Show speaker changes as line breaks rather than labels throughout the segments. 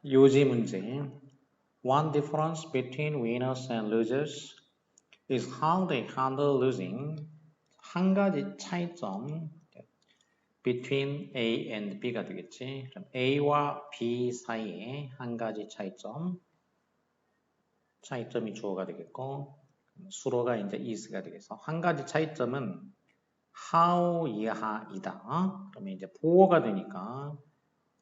요지 문제. One difference between winners and losers is how they handle losing. 한 가지 차이점 between A and B가 되겠지. 그럼 A와 B 사이에 한 가지 차이점이 주어가 되겠고 수로가 이제 is가 되겠어. 한 가지 차이점은 how 이하이다. 그러면 이제 보어가 되니까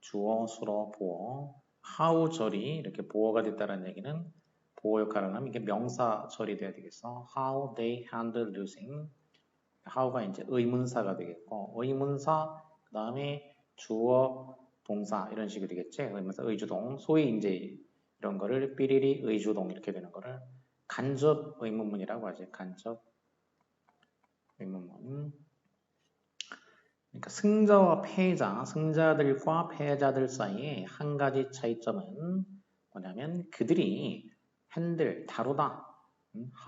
주어, 수로, 보어. how 절이 이렇게 보어가 됐다는 얘기는 보어 역할을 하면 이게 명사 절이 돼야 되겠어. How they handle losing. how가 이제 의문사가 되겠고 의문사 그 다음에 주어, 동사 이런 식이 되겠지. 의문사, 의주동. 소위 이제 이런 거를 삐리리 의주동 이렇게 되는 거를 간접 의문문이라고 하지. 간접 의문문. 그러니까 승자와 패자, 승자들과 패자들 사이에 한 가지 차이점은 뭐냐면 그들이 핸들, 다루다.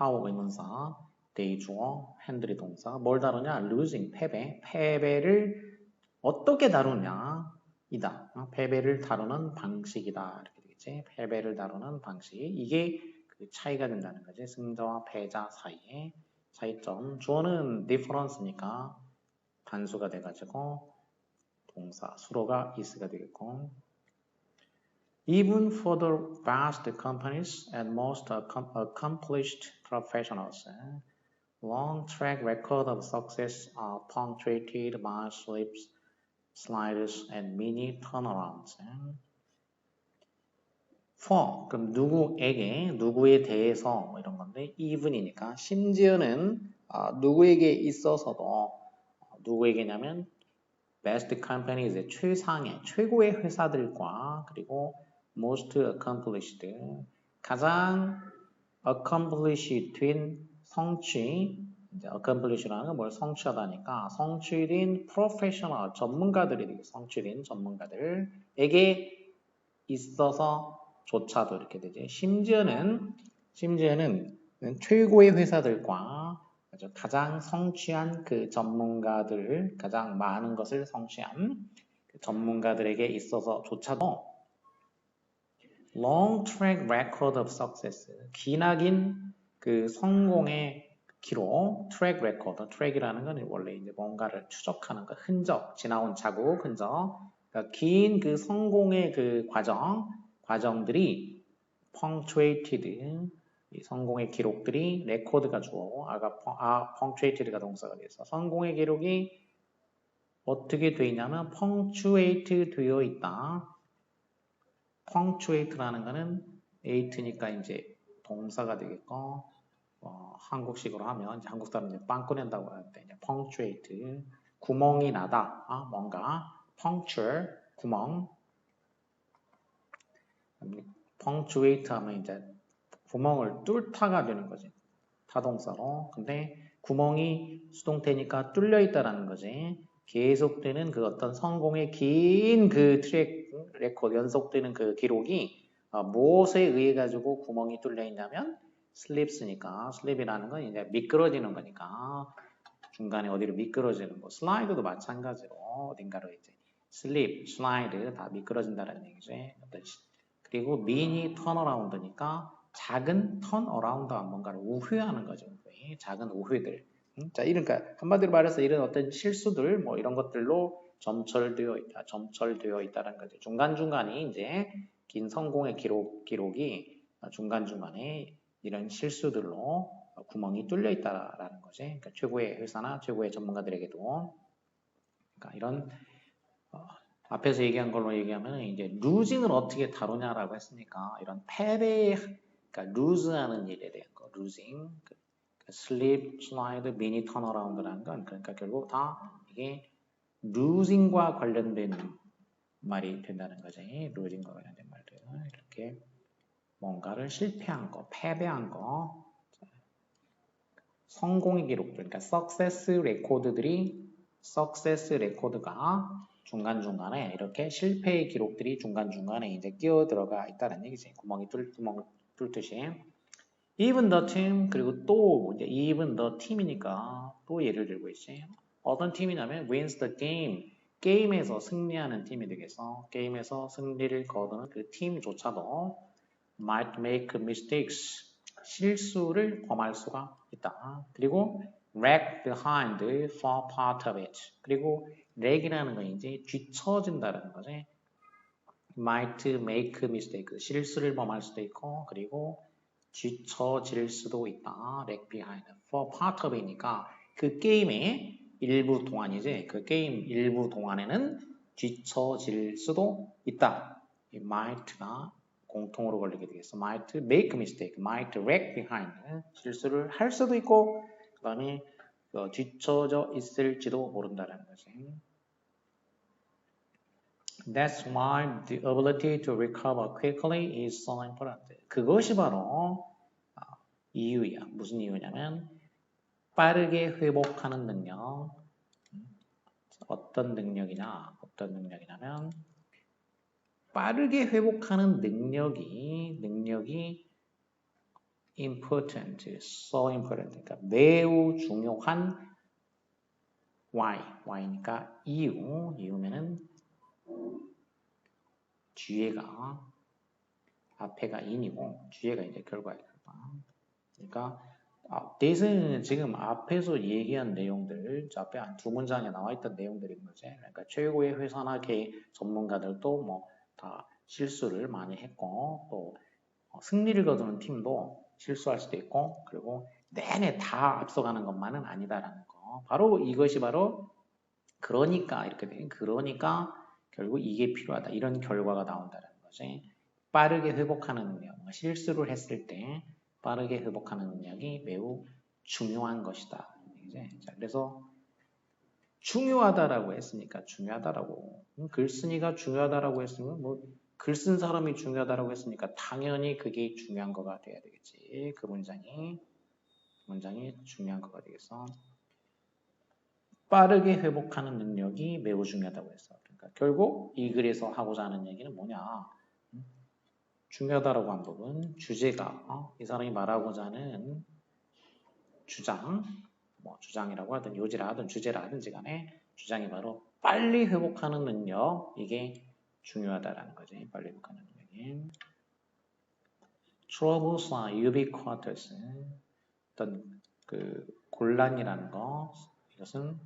how 의문사, they 주어, 핸들이 동사. 뭘 다루냐? losing, 패배를 어떻게 다루냐? 이다. 패배를 다루는 방식이다. 이렇게 되겠지. 패배를 다루는 방식. 이게 그 차이가 된다는 거지. 승자와 패자 사이의 차이점. 주어는 difference니까 단수가 돼가지고 동사, 수로가 is가 되겠고 Even for the vast companies and most accomplished professionals, long track record of success are punctuated by slips, sliders, and mini turnarounds. For, 그럼 누구에게, 누구에 대해서 뭐 이런 건데 even이니까 심지어는 누구에게 있어서도 누구에게냐면 best companies 최상의 최고의 회사들과 그리고 most accomplished 가장 accomplished 된 성취 이제 accomplish라는 건 뭘 성취하다니까 성취된 professional 전문가들이 되게 성취된 전문가들에게 있어서조차도 이렇게 되지. 심지어는 최고의 회사들과 가장 성취한 그 전문가들, 가장 많은 것을 성취한 그 전문가들에게 있어서조차도 long track record of success, 기나긴 그 성공의 기록, track record, track이라는 건 원래 이제 뭔가를 추적하는 거, 흔적, 지나온 자국, 흔적, 그러니까 긴 그 성공의 그 과정들이 punctuated, 이 성공의 기록들이 레코드가 주어, punctuated가 동사가 돼서 성공의 기록이 어떻게 되어 있냐면 punctuate 되어 있다. punctuate라는 거는 eight니까 이제 동사가 되겠고 한국식으로 하면 이제 한국 사람들이 빵 꺼낸다고 하는데 이제 punctuate 구멍이 나다. 뭔가 puncture 구멍 punctuate 하면 이제 구멍을 뚫다가 되는 거지. 타동사로. 근데 구멍이 수동태니까 뚫려 있다라는 거지. 계속되는 그 어떤 성공의 긴 그 트랙 레코드 연속되는 그 기록이 무엇에 의해 가지고 구멍이 뚫려 있냐면 슬립스니까 슬립이라는 건 이제 미끄러지는 거니까 중간에 어디로 미끄러지는 거. 슬라이드도 마찬가지로 어딘가로 이제 슬립, 슬라이드 다 미끄러진다는 얘기지. 그리고 미니 턴어라운드니까 작은 턴어라운드 뭔가를 우회하는 거죠. 작은 우회들. 자, 그러니까 한마디로 말해서 이런 어떤 실수들 뭐 이런 것들로 점철되어 있다는 거죠. 중간중간에 이제 긴 성공의 기록이 중간중간에 이런 실수들로 구멍이 뚫려 있다라는 거지. 그러니까 최고의 회사나 최고의 전문가들에게도 그러니까 이런 앞에서 얘기한 걸로 얘기하면 이제 losing을 어떻게 다루냐라고 했으니까 이런 패배, 그러니까 lose하는 일에 대한 거, losing, slip, slide, mini turnaround라는 건 그러니까 결국 다 이게 losing과 관련된 말이 된다는 거지. losing과 관련된 말들 이렇게 뭔가를 실패한 거, 패배한 거, 성공의 기록들, 그러니까 success record가 중간중간에 이렇게 실패의 기록들이 중간중간에 이제 끼어 들어가 있다는 얘기지. 구멍 뚫듯이. Even the team, 그리고 또 이제 even the team이니까 또 예를 들고 있지. 어떤 팀이냐면 wins the game 게임에서 승리하는 팀이 되겠어. 게임에서 승리를 거두는 그 팀조차도 might make mistakes, 실수를 범할 수가 있다. 그리고 lag behind for part of it. 그리고 lag이라는 건 이제 뒤처진다는 거지. might make mistake, 실수를 범할 수도 있고, 그리고 뒤처질 수도 있다. lag behind for part of it니까 그 게임의 일부 동안이지. 그 게임 일부 동안에는 뒤처질 수도 있다. 이 might가 공통으로 걸리게 되겠어. might make mistake, might lag behind. 실수를 할 수도 있고, 그 다음에 뒤처져 있을지도 모른다라는 거지. That's why the ability to recover quickly is so important. 그것이 바로 이유야. 무슨 이유냐면 빠르게 회복하는 능력. 어떤 능력이냐면 빠르게 회복하는 능력이 important, so important. 그러니까 매우 중요한 why니까 이유면은 뒤에가 앞에가 in이고 뒤에가 이제 결과예요. 그러니까 this는 지금 앞에서 얘기한 내용들, 앞에 한 두 문장에 나와 있던 내용들인 거지. 그러니까 최고의 회사나 전문가들도 뭐 다 실수를 많이 했고, 또 승리를 거두는 팀도 실수할 수도 있고, 그리고 내내 다 앞서가는 것만은 아니다라는 거. 바로 이것이 바로 그러니까 이렇게 돼. 그러니까 결국 이게 필요하다. 이런 결과가 나온다는 거지. 빠르게 회복하는 능력, 실수를 했을 때 빠르게 회복하는 능력이 매우 중요한 것이다. 자, 그래서 중요하다라고 했으니까 중요하다라고. 글쓴이가 중요하다라고 했으면 뭐 글 쓴 사람이 중요하다라고 했으니까 당연히 그게 중요한 거가 돼야 되겠지. 그 문장이 중요한 거가 되겠어. 빠르게 회복하는 능력이 매우 중요하다고 했어. 그러니까 결국 이 글에서 하고자 하는 얘기는 뭐냐? 중요하다라고 한 부분, 주제가 이 사람이 말하고자 하는 주장, 뭐 주장이라고 하든 요지라 하든 주제라 하든지 간에 주장이 바로 빨리 회복하는 능력, 이게 중요하다라는 거지. 빨리 회복하는 능력이. Troubles are ubiquitous. 어떤 그 곤란이라는 거, 이것은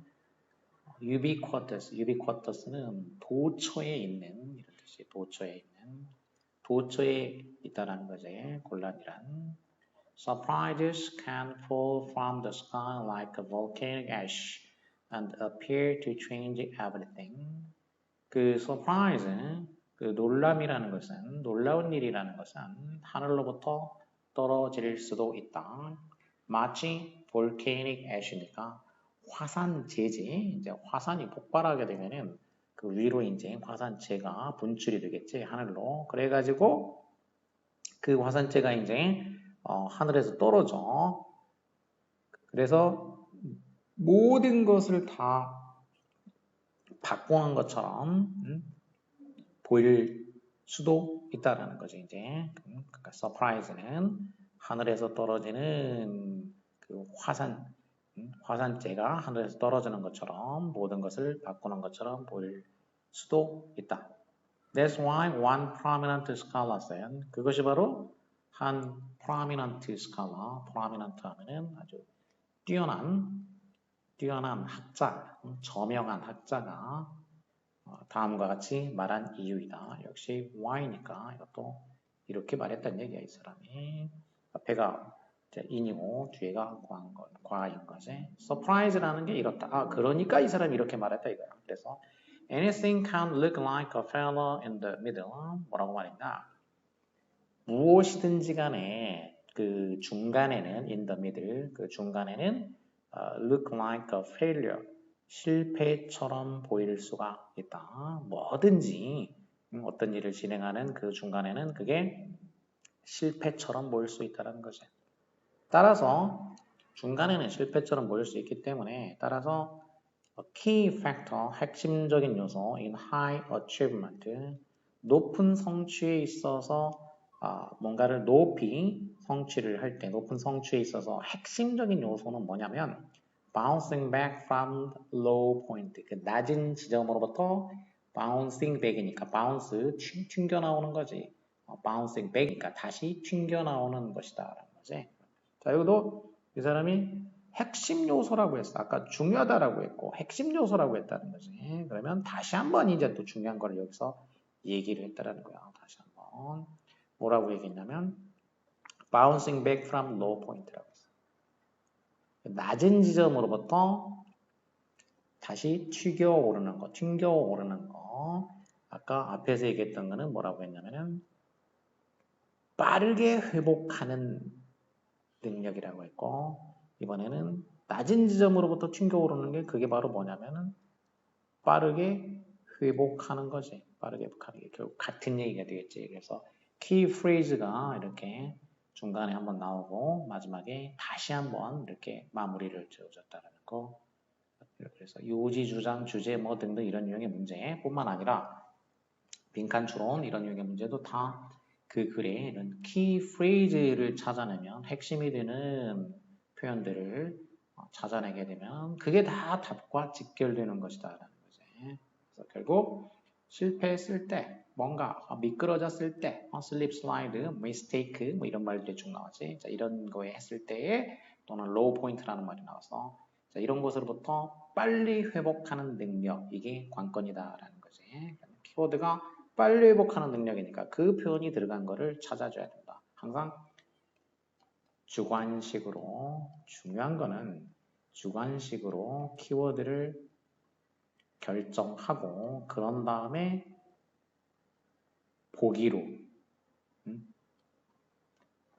ubiquitous는 도처에 있는 이런 뜻이 도처에 있다라는 거지. 곤란이란. Surprises can fall from the sky like a volcanic ash and appear to change everything. 그 surprise, 그 놀라운 일이라는 것은 하늘로부터 떨어질 수도 있다. 마치 volcanic ash니까 화산재지. 이제 화산이 폭발하게 되면은 그 위로 이제 화산재가 분출이 되겠지, 하늘로. 그래가지고 그 화산재가 이제 하늘에서 떨어져. 그래서 모든 것을 다 바꾸는 것처럼 보일 수도 있다라는 거죠. 이제 그러니까 서프라이즈는 하늘에서 떨어지는 그 화산재가 하늘에서 떨어지는 것처럼 모든 것을 바꾸는 것처럼 보일 수도 있다. That's why one prominent scholar said, 그것이 바로 한 prominent scholar, prominent 하면은 아주 뛰어난 학자, 저명한 학자가 다음과 같이 말한 이유이다. 역시 why니까 이것도 이렇게 말했다는 얘기야, 이 사람이. 앞에가 in이고 뒤에가 과인 거지. surprise라는 게 이렇다. 그러니까 이 사람이 이렇게 말했다 이거야. 그래서 anything can look like a failure in the middle. 뭐라고 말했나? 무엇이든지 간에 그 중간에는 in the middle, 그 중간에는 look like a failure, 실패처럼 보일 수가 있다. 뭐든지 어떤 일을 진행하는 그 중간에는 그게 실패처럼 보일 수 있다는 거죠. 따라서 중간에는 실패처럼 보일 수 있기 때문에 따라서 key factor, 핵심적인 요소 in high achievement, 높은 성취에 있어서 뭔가를 높이 성취를 할 때 높은 성취에 있어서 핵심적인 요소는 뭐냐면 bouncing back from low point. 그 낮은 지점으로부터 bouncing back이니까 bounce 튕겨 나오는 거지. bouncing back이니까 다시 튕겨 나오는 것이다 라는 거지. 자, 여기도 이 사람이 핵심 요소라고 했어. 아까 중요하다라고 했고 핵심 요소라고 했다는 거지. 그러면 다시 한번 이제 또 중요한 걸 여기서 얘기를 했다라는 거야. 다시 한번 뭐라고 얘기했냐면 bouncing back from low point라고 했어. 낮은 지점으로부터 다시 튕겨 오르는 거. 아까 앞에서 얘기했던 거는 뭐라고 했냐면은 빠르게 회복하는 능력이라고 했고 이번에는 낮은 지점으로부터 튕겨 오르는 게 그게 바로 뭐냐면은 빠르게 회복하는 거지. 빠르게 회복하는 게 결국 같은 얘기가 되겠지. 그래서 키 프레이즈가 이렇게 중간에 한번 나오고 마지막에 다시 한번 이렇게 마무리를 지어줬다는 거. 그래서 요지, 주장, 주제 뭐 등등 이런 유형의 문제뿐만 아니라 빈칸 추론 이런 유형의 문제도 다 그 글에 이런 키 프레이즈를 찾아내면 핵심이 되는 표현들을 찾아내게 되면 그게 다 답과 직결되는 것이다 라는 거지. 그래서 결국 실패했을 때 뭔가 미끄러졌을 때 슬립 슬라이드, 미스테이크 뭐 이런 말들이 쭉 나오지. 자, 이런 거에 했을 때에 또는 로우 포인트라는 말이 나와서 자, 이런 것으로부터 빨리 회복하는 능력 이게 관건이다라는 거지. 키워드가 빨리 회복하는 능력이니까 그 표현이 들어간 거를 찾아줘야 된다. 항상 주관식으로 중요한 거는 주관식으로 키워드를 결정하고 그런 다음에 보기로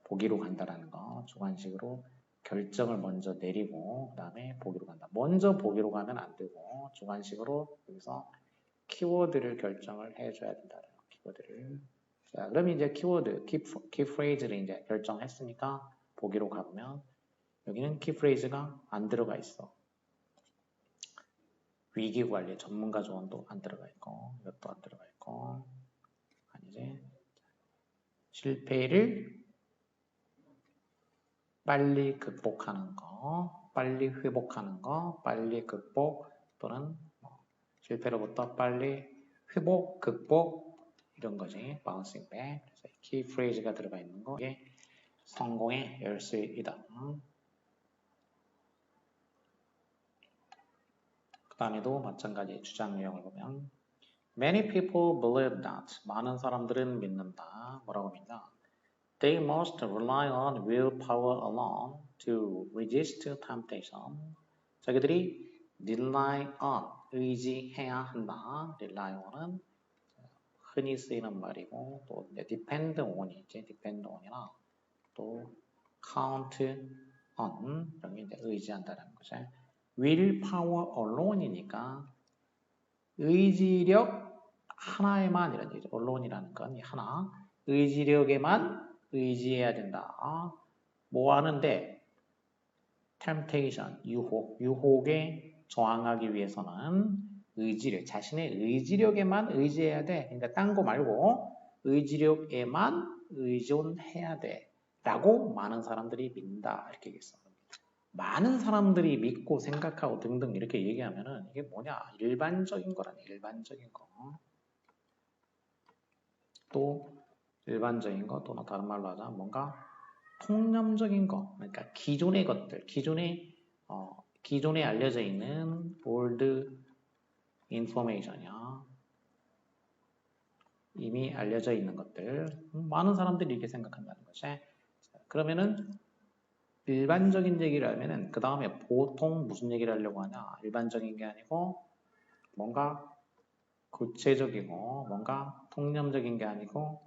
보기로 간다라는 거. 주관식으로 결정을 먼저 내리고 그 다음에 보기로 간다. 먼저 보기로 가면 안 되고 주관식으로 여기서 키워드를 결정을 해줘야 된다. 키워드를. 자, 그럼 이제 키워드, 키프레이즈를 이제 결정했으니까 보기로 가보면 여기는 키프레이즈가 안 들어가 있어. 위기관리, 전문가 조언도 안 들어가 있고 이것도 안 들어가 있고 아니지. 실패를 빨리 극복하는 거, 빨리 회복하는 거, 빨리 극복 또는 실패로부터 빨리 회복, 극복 이런 거지. bouncing back. 그래서 키 프레이즈가 들어가 있는 거 이게 성공의 열쇠이다. 그 다음에도 마찬가지 주장 유형을 보면 Many people believe that 많은 사람들은 믿는다. 뭐라고 믿나? They must rely on willpower alone to resist temptation. 자기들이 rely on 의지해야 한다. rely on은 흔히 쓰이는 말이고 또 depend on이 있지. depend on이나 또 count on 이런 게 이제 의지한다는 거죠. willpower alone이니까 의지력 하나에만 이런 얘기죠. alone이라는 건 하나 의지력에만 의지해야 된다. 뭐 하는데 temptation 유혹에 저항하기 위해서는 의지력 자신의 의지력에만 의지해야 돼. 그러니까 딴 거 말고 의지력에만 의존해야 돼. 라고 많은 사람들이 믿는다. 이렇게 얘기했어. 많은 사람들이 믿고 생각하고 등등 이렇게 얘기하면은 이게 뭐냐? 일반적인 거라네. 일반적인 거. 또 일반적인 거 또는 다른 말로 하자 뭔가 통념적인 거. 그러니까 기존의 것들, 기존에 알려져 있는 old information이야. 이미 알려져 있는 것들. 많은 사람들이 이렇게 생각한다는 거지. 그러면은 일반적인 얘기를 하면은 그 다음에 보통 무슨 얘기를 하려고 하냐? 일반적인 게 아니고 뭔가 구체적이고 뭔가 통념적인 게 아니고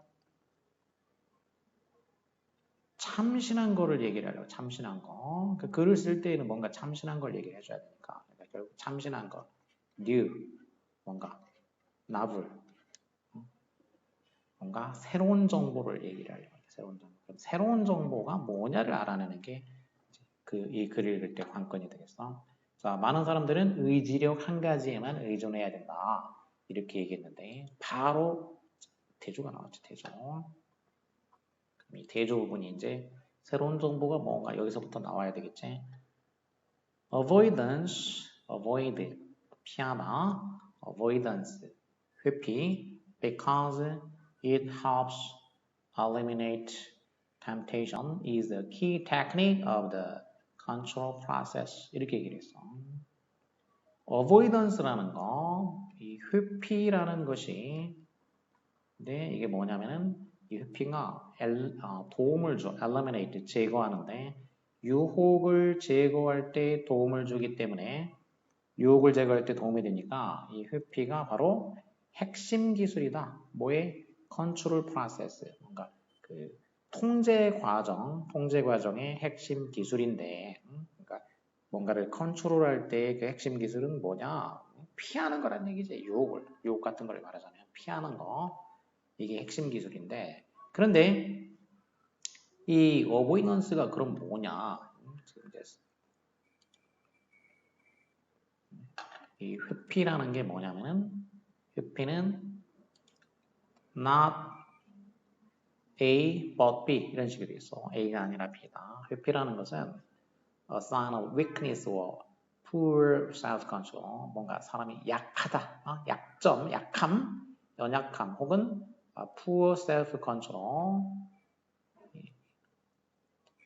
참신한 거를 얘기를 하려고. 참신한 거. 그 글을 쓸 때에는 뭔가 참신한 걸 얘기를 해줘야 되니까. 그러니까 결국 참신한 거. new 뭔가 novel 뭔가 새로운 정보를 얘기를 하려고 해요. 새로운 정보. 그럼 새로운 정보가 뭐냐를 알아내는 게 이 글을 읽을 때 관건이 되겠어. 자, 많은 사람들은 의지력 한 가지에만 의존해야 된다. 이렇게 얘기했는데 바로 대조가 나왔죠. 대조. 이 대조 부분이 이제 새로운 정보가 뭔가 여기서부터 나와야 되겠지. avoidance, avoid, 피하다, avoidance, 회피, because it helps eliminate temptation is the key technique of the control process. 이렇게 얘기를 했어. avoidance라는 거, 이 회피라는 것이, 근데 이게 뭐냐면은 이 회피가 도움을 줘, eliminate, 제거하는데 유혹을 제거할 때 도움을 주기 때문에 유혹을 제거할 때 도움이 되니까 이 회피가 바로 핵심 기술이다. 뭐의? 컨트롤 프로세스. 뭔가 그 통제 과정의 핵심 기술인데, 그러니까 뭔가를 컨트롤할 때 그 핵심 기술은 뭐냐? 피하는 거란 얘기지. 유혹 같은 걸 말하자면 피하는 거. 이게 핵심 기술인데, 그런데 이 어보이넌스가 그럼 뭐냐? 지금 이제 이 회피라는 게 뭐냐면은 회피는 not A but B 이런 식으로 있어. A가 아니라 B다. 회피라는 것은 a sign of weakness or poor self-control. 뭔가 사람이 약하다, 약점, 약함, 연약함 혹은 poor self-control,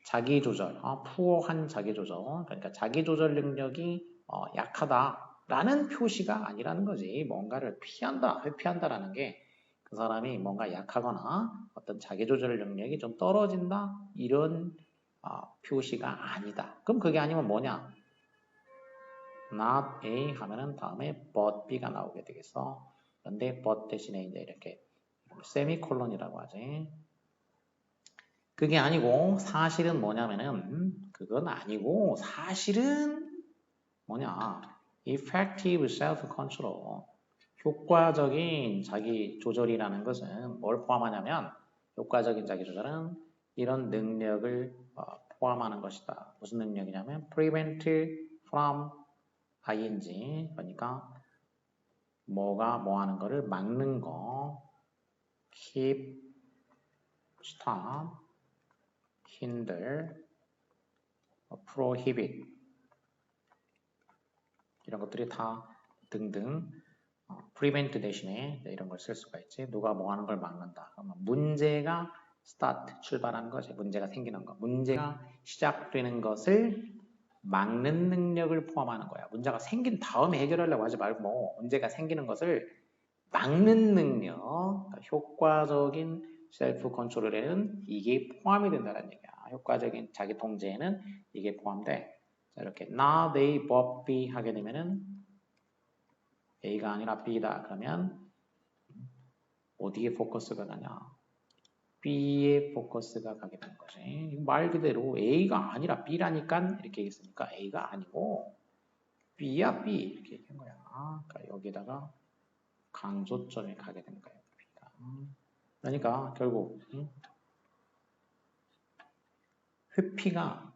자기 조절, poor한 자기 조절. 그러니까 자기 조절 능력이 약하다라는 표시가 아니라는 거지. 뭔가를 피한다, 회피한다라는 게 그 사람이 뭔가 약하거나 어떤 자기 조절 능력이 좀 떨어진다 이런 표시가 아니다. 그럼 그게 아니면 뭐냐? not A 하면은 다음에 but B가 나오게 되겠어. 그런데 but 대신에 이제 이렇게 세미콜론이라고 하지. 그게 아니고 사실은 뭐냐면은 그건 아니고 사실은 뭐냐? effective self-control. 효과적인 자기 조절이라는 것은 뭘 포함하냐면 효과적인 자기 조절은 이런 능력을 포함하는 것이다. 무슨 능력이냐면 prevent from ing 그러니까 뭐가 뭐 하는 거를 막는 거 keep, stop, hinder, prohibit 이런 것들이 다 등등 prevent 대신에 이런 걸 쓸 수가 있지. 누가 뭐 하는 걸 막는다. 그러면 문제가 start, 출발하는 거지. 문제가 생기는 거. 문제가 시작되는 것을 막는 능력을 포함하는 거야. 문제가 생긴 다음에 해결하려고 하지 말고 문제가 생기는 것을 막는 능력, 그러니까 효과적인 셀프 컨트롤에는 이게 포함이 된다는 얘기야. 효과적인 자기 통제에는 이게 포함돼. 자, 이렇게 not A, but B 하게 되면은 A가 아니라 B다. 그러면 어디에 포커스가 가냐? B에 포커스가 가게 되는 거지. 말 그대로 A가 아니라 B라니까 이렇게 했으니까 A가 아니고 B야 B 이렇게 얘기한 거야. 그러니까 여기다가 강조점이 가게 되는 거예요. 그러니까 결국 회피가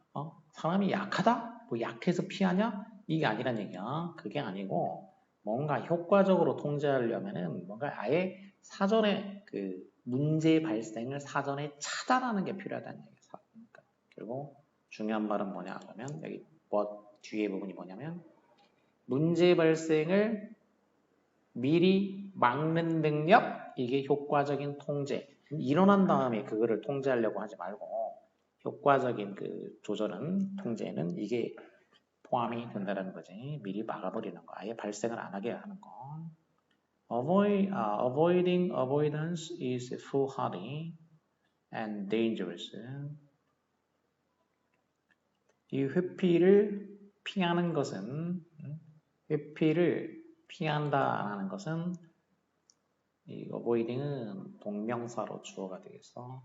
사람이 약하다? 뭐 약해서 피하냐? 이게 아니란 얘기야. 그게 아니고 뭔가 효과적으로 통제하려면은 뭔가 아예 사전에 그 문제 발생을 사전에 차단하는 게 필요하다는 얘기야. 그러니까 결국 중요한 말은 뭐냐 그러면 여기 뒤에 부분이 뭐냐면 문제 발생을 미리 막는 능력 이게 효과적인 통제. 일어난 다음에 그거를 통제하려고 하지 말고 효과적인 그 조절은 통제는 이게 포함이 된다는 거지. 미리 막아버리는 거. 아예 발생을 안 하게 하는 거. Avoiding avoidance is foolhardy and dangerous. 이 회피를 피하는 것은 회피를 피한다라는 것은 이 avoiding은 동명사로 주어가 되겠어.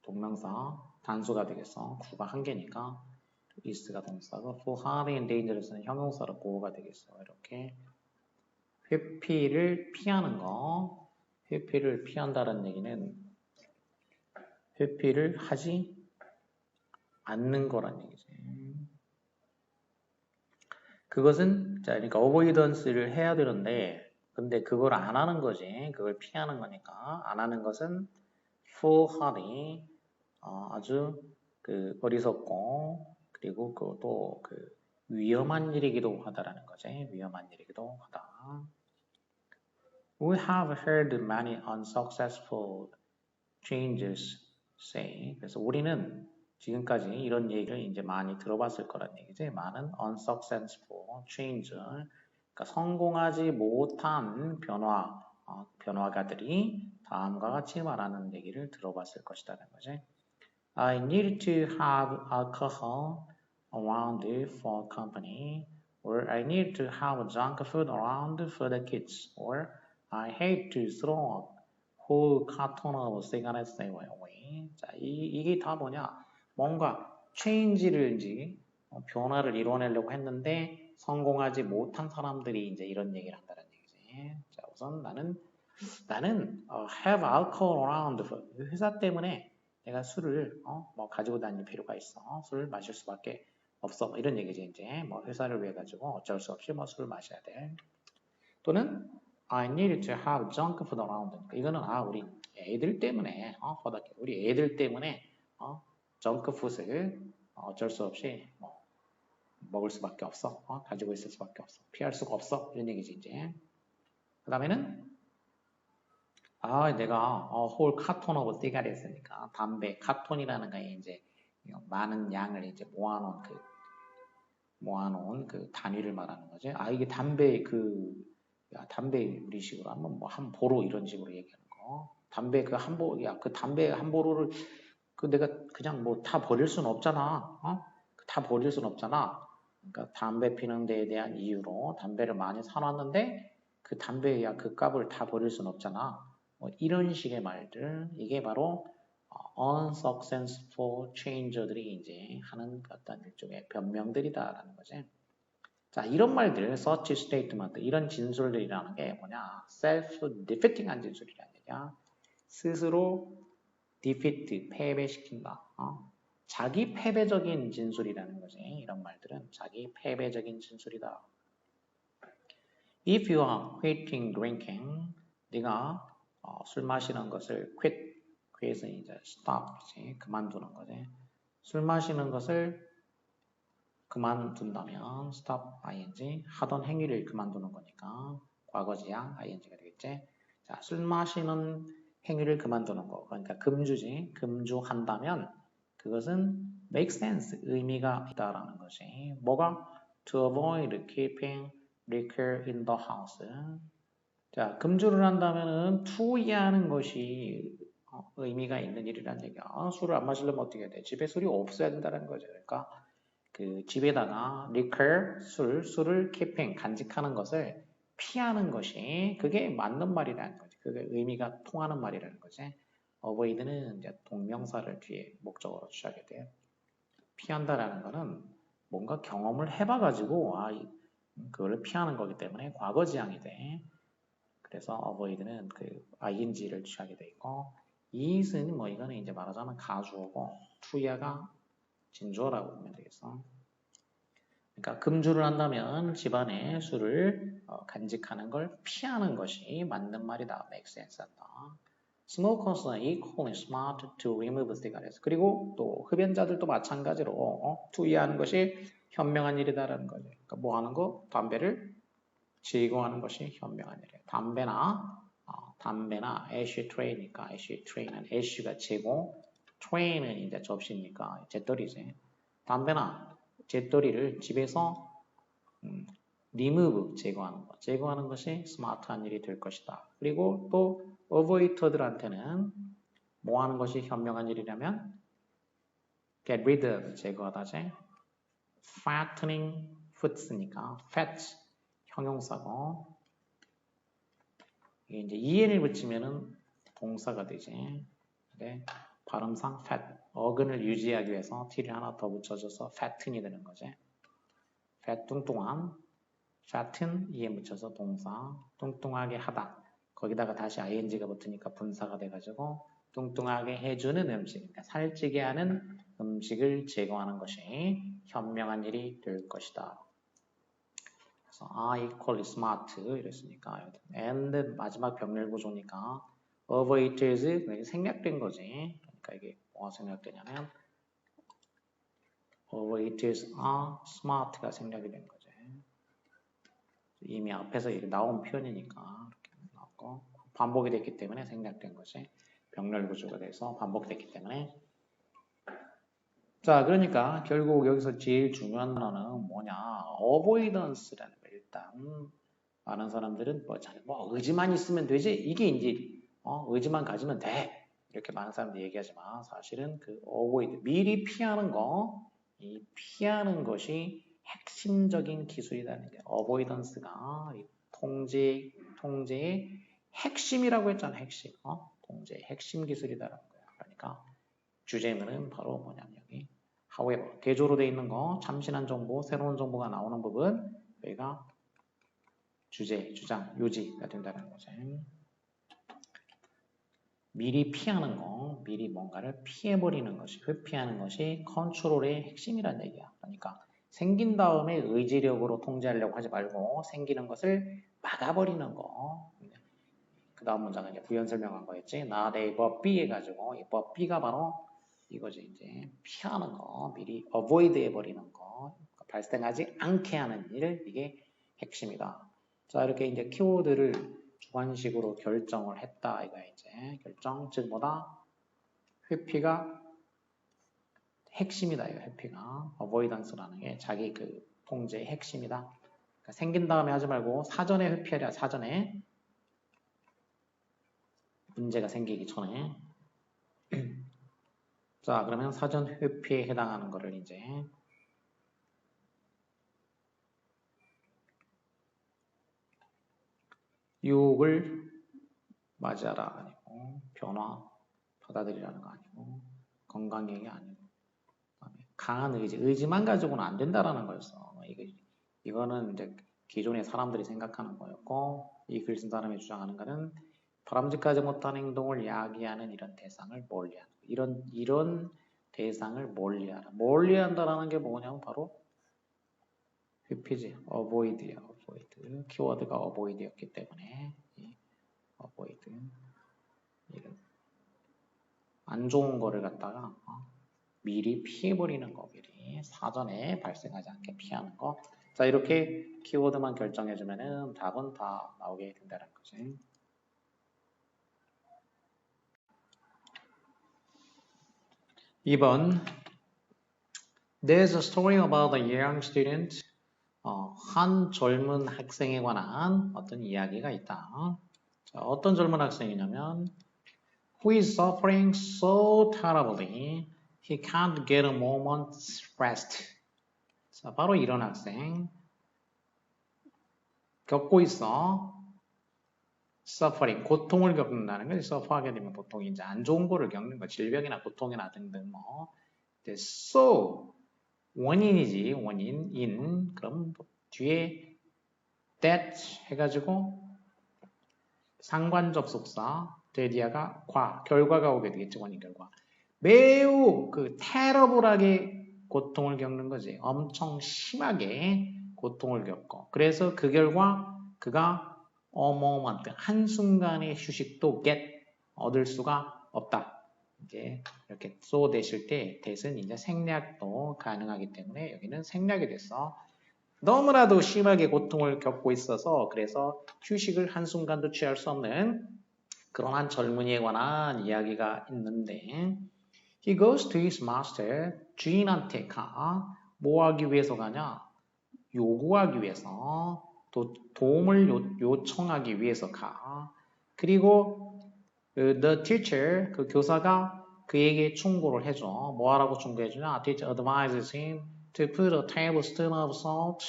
동명사 단수가 되겠어. 구가 한 개니까 is가 동사고 foolhardy and dangerous는 형용사로 보호가 되겠어. 이렇게 회피를 피하는 거. 회피를 피한다는 얘기는 회피를 하지 않는 거란 얘기지. 그것은 자 그러니까 avoidance를 해야 되는데 근데 그걸 안 하는 거지. 그걸 피하는 거니까 안 하는 것은 foolhardy 아주 그 어리석고 그리고 그것도 그 위험한 일이기도 하다라는 거지. 위험한 일이기도 하다. We have heard many unsuccessful changes say. 그래서 우리는 지금까지 이런 얘기를 이제 많이 들어봤을 거란 얘기지. 많은 unsuccessful change, 그러니까 성공하지 못한 변화가들이 다음과 같이 말하는 얘기를 들어봤을 것이라는 거지. I need to have alcohol around for company, or I need to have junk food around for the kids, or I hate to throw whole carton of cigarettes away. 자, 이게 다 뭐냐? 뭔가 change를 이제 변화를 이뤄내려고 했는데 성공하지 못한 사람들이 이제 이런 얘기를 한다는 얘기지. 자, 우선 나는 have alcohol around 회사 때문에 내가 술을 뭐 가지고 다닐 필요가 있어. 술을 마실 수밖에 없어. 뭐 이런 얘기지 이제. 뭐 회사를 위해 가지고 어쩔 수 없이 뭐 술을 마셔야 돼. 또는 I need to have junk food around. 이거는 우리 애들 때문에 우리 애들 때문에 junk food을 어쩔 수 없이 뭐 먹을 수밖에 없어. 가지고 있을 수밖에 없어. 피할 수가 없어. 이런 얘기지 이제. 그 다음에는 내가 홀 카톤 오브 시가렛 했으니까 담배 카톤이라는 거에 이제 많은 양을 이제 모아놓은 그 단위를 말하는 거지. 이게 담배 담배 우리식으로 하면 뭐 한 보로 이런 식으로 얘기하는 거. 담배 그 한 보, 그 담배 한 보로를 내가 그냥 뭐 다 버릴 수는 없잖아. 다 버릴 수는 없잖아. 그러니까 담배 피는 데에 대한 이유로 담배를 많이 사놨는데 그 담배 그 값을 다 버릴 수는 없잖아. 뭐 이런 식의 말들, 이게 바로 unsuccessful change들이 이제 하는 어떤 일종의 변명들이다라는 거지. 자, 이런 말들, such statement, 이런 진술들이라는 게 뭐냐? self-defeating한 진술이라는 얘기야. 스스로 defeat, 패배시킨다. 자기 패배적인 진술이라는 거지. 이런 말들은 자기 패배적인 진술이다. If you are quitting drinking, 네가 술 마시는 것을 quit은 이제 stop이지, 그만두는 거지. 술 마시는 것을 그만둔다면 stop ing, 하던 행위를 그만두는 거니까 과거지야 ing가 되겠지. 자, 술 마시는 행위를 그만두는 거, 그러니까 금주지. 금주한다면 그것은 make sense, 의미가 있다라는 것이. 뭐가? To avoid keeping liquor in the house. 자, 금주를 한다면은 투이하는 것이 의미가 있는 일이라는 얘기야. 술을 안 마시려면 어떻게 해야 돼? 집에 술이 없어야 된다는 거죠. 그러니까 그 집에다가 liquor, 술을 keeping, 간직하는 것을 피하는 것이 그게 맞는 말이라는 거지. 그게 의미가 통하는 말이라는 거지. avoid는 이제 동명사를 뒤에 목적어로 취하게 돼요. 피한다라는 거는 뭔가 경험을 해봐가지고 그걸 피하는 거기 때문에 과거지향이 돼. 그래서 avoid는 그 ing를 취하게 돼 있고, eat은 뭐 이거는 이제 말하자면 가주어고 to야가 진주어라고 보면 되겠어. 그러니까 금주를 한다면 집안에 술을 간직하는 걸 피하는 것이 맞는 말이다. make sense 한다. Smokers are equally smart to remove cigarettes. 그리고 또 흡연자들도 마찬가지로 투이하는 것이 현명한 일이다라는 거죠. 그러니까 뭐 하는 거? 담배를 제거하는 것이 현명한 일이에요. 담배나 애쉬트레이니까 애쉬트레이는 애쉬가 제고, 트레이는 이제 접시니까 잿더리지. 담배나 잿더리를 집에서 remove 제거하는 것이 스마트한 일이 될 것이다. 그리고 또 어버이터들한테는 뭐 하는 것이 현명한 일이냐면 get rid of 제거하다지. fattening foods니까 fat 형용사고, 이게 이제 en을 붙이면은 동사가 되지. 근데 발음상 fat, 어근을 유지하기 위해서 t를 하나 더 붙여줘서 fatten이 되는 거지. fat 뚱뚱한, fatten en 붙여서 동사, 뚱뚱하게 하다. 거기다가 다시 ing가 붙으니까 분사가 돼가지고 뚱뚱하게 해주는 음식, 그러니까 살찌게 하는 음식을 제공하는 것이 현명한 일이 될 것이다. 그래서 equally smart 이랬으니까 and 마지막 병렬 구조니까 avoids 생략된 거지. 그러니까 이게 뭐가 생략되냐면 Overeaters are smart가 생략이 된 거죠. 이미 앞에서 이렇게 나온 표현이니까 이렇게 나왔고 반복이 됐기 때문에 생략된 것이 병렬 구조가 돼서 반복됐기 때문에 자 그러니까 결국 여기서 제일 중요한 단어는 뭐냐 avoidance라는 거예요. 일단 많은 사람들은 뭐 의지만 있으면 되지 이게 이제 의지만 가지면 돼 이렇게 많은 사람들이 얘기하지만 사실은 그 avoid 미리 피하는 거 이 피하는 것이 핵심적인 기술이라는 게 어보이던스가 통제의 핵심이라고 했잖아 핵심 통제의 핵심 기술이다라는 거야. 그러니까 주제는 바로 뭐냐면 여기 however 개조로 되어 있는 거 참신한 정보 새로운 정보가 나오는 부분 여기가 주제 주장 요지가 된다는 거죠. 미리 피하는 거 미리 뭔가를 피해버리는 것이 회피하는 것이 컨트롤의 핵심이라는 얘기야. 그러니까 생긴 다음에 의지력으로 통제하려고 하지 말고 생기는 것을 막아버리는 거. 그 다음 문장은 이제 부연 설명한 거였지. Not A but B 해가지고 이 but B가 바로 이거지 이제 피하는 거, 미리 avoid 해버리는 거, 발생하지 않게 하는 일 이게 핵심이다. 자 이렇게 이제 키워드를 주관식으로 결정을 했다 이거야 이제 결정 즉 뭐다 회피가 핵심이다 이거 회피가 avoidance라는 게 자기 그 통제의 핵심이다. 그러니까 생긴 다음에 하지 말고 사전에 회피하랴 사전에 문제가 생기기 전에 자 그러면 사전 회피에 해당하는 거를 이제 유혹을 맞이하라 아니고 변화 받아들이라는 거 아니고 건강행위 아니고 강한 의지만 가지고는 안 된다라는 거였어. 이거는 이제 기존의 사람들이 생각하는 거였고 이 글 쓴 사람이 주장하는 것은 바람직하지 못한 행동을 야기하는 이런 대상을 멀리하는 이런 대상을 멀리하라. 멀리한다라는 게 뭐냐면 바로 회피지, avoid야, avoid. 키워드가 avoid였기 때문에 avoid 이런 안 좋은 거를 갖다가 미리 피해버리는 거, 미리 사전에 발생하지 않게 피하는 거. 자 이렇게 키워드만 결정해주면은 답은 다 나오게 된다는 거지. 2번 There's a story about a young student. 한 젊은 학생에 관한 어떤 이야기가 있다. 자, 어떤 젊은 학생이냐면 Who is suffering so terribly he can't get a moment's rest. 자, 바로 이런 학생 겪고 있어. suffering, 고통을 겪는다는 거지. suffer하게 되면 보통 이제 안 좋은 거를 겪는 거, 질병이나 고통이나 등등 뭐. so 원인이지, 원인, in. 그럼 뒤에 that 해가지고 상관 접속사 데디아가 결과가 오게 되겠지, 원인 결과. 매우 그 terrible하게 고통을 겪는 거지. 엄청 심하게 고통을 겪고. 그래서 그 결과 그가 어머먼 한순간의 휴식도 얻을 수가 없다. 이제 이렇게 so 되실 때 that은 이제 생략도 가능하기 때문에 여기는 생략이 됐어. 너무나도 심하게 고통을 겪고 있어서 그래서 휴식을 한순간도 취할 수 없는 그런 한 젊은이에 관한 이야기가 있는데 He goes to his master, 주인한테 가. 뭐 하기 위해서 가냐? 요구하기 위해서, 도움을 요청하기 위해서 가. 그리고 the teacher, 그 교사가 그에게 충고를 해줘. 뭐 하라고 충고해주냐? Teacher advises him to put a tablespoon of salt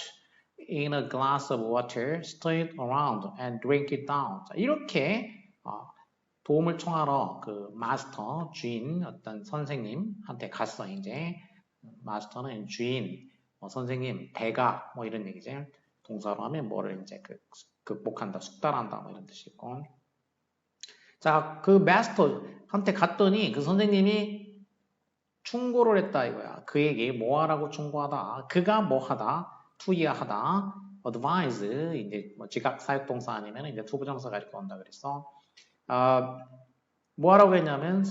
in a glass of water, stir it around and drink it down. 자, 이렇게 도움을 청하러 그 마스터, 주인, 어떤 선생님한테 갔어, 이제. 마스터는 주인, 선생님, 대가, 뭐 이런 얘기지. 동사로 하면 뭐를 이제 극복한다, 숙달한다, 뭐 이런 뜻이 있고. 자, 그 마스터한테 갔더니 그 선생님이 충고를 했다 이거야. 그에게 뭐 하라고 충고하다. 그가 뭐 하다, 투이하다, advise, 이제 뭐 지각 사역동사 아니면 이제 투부정사가 이렇게 온다 그랬어. 뭐 하라고 했냐면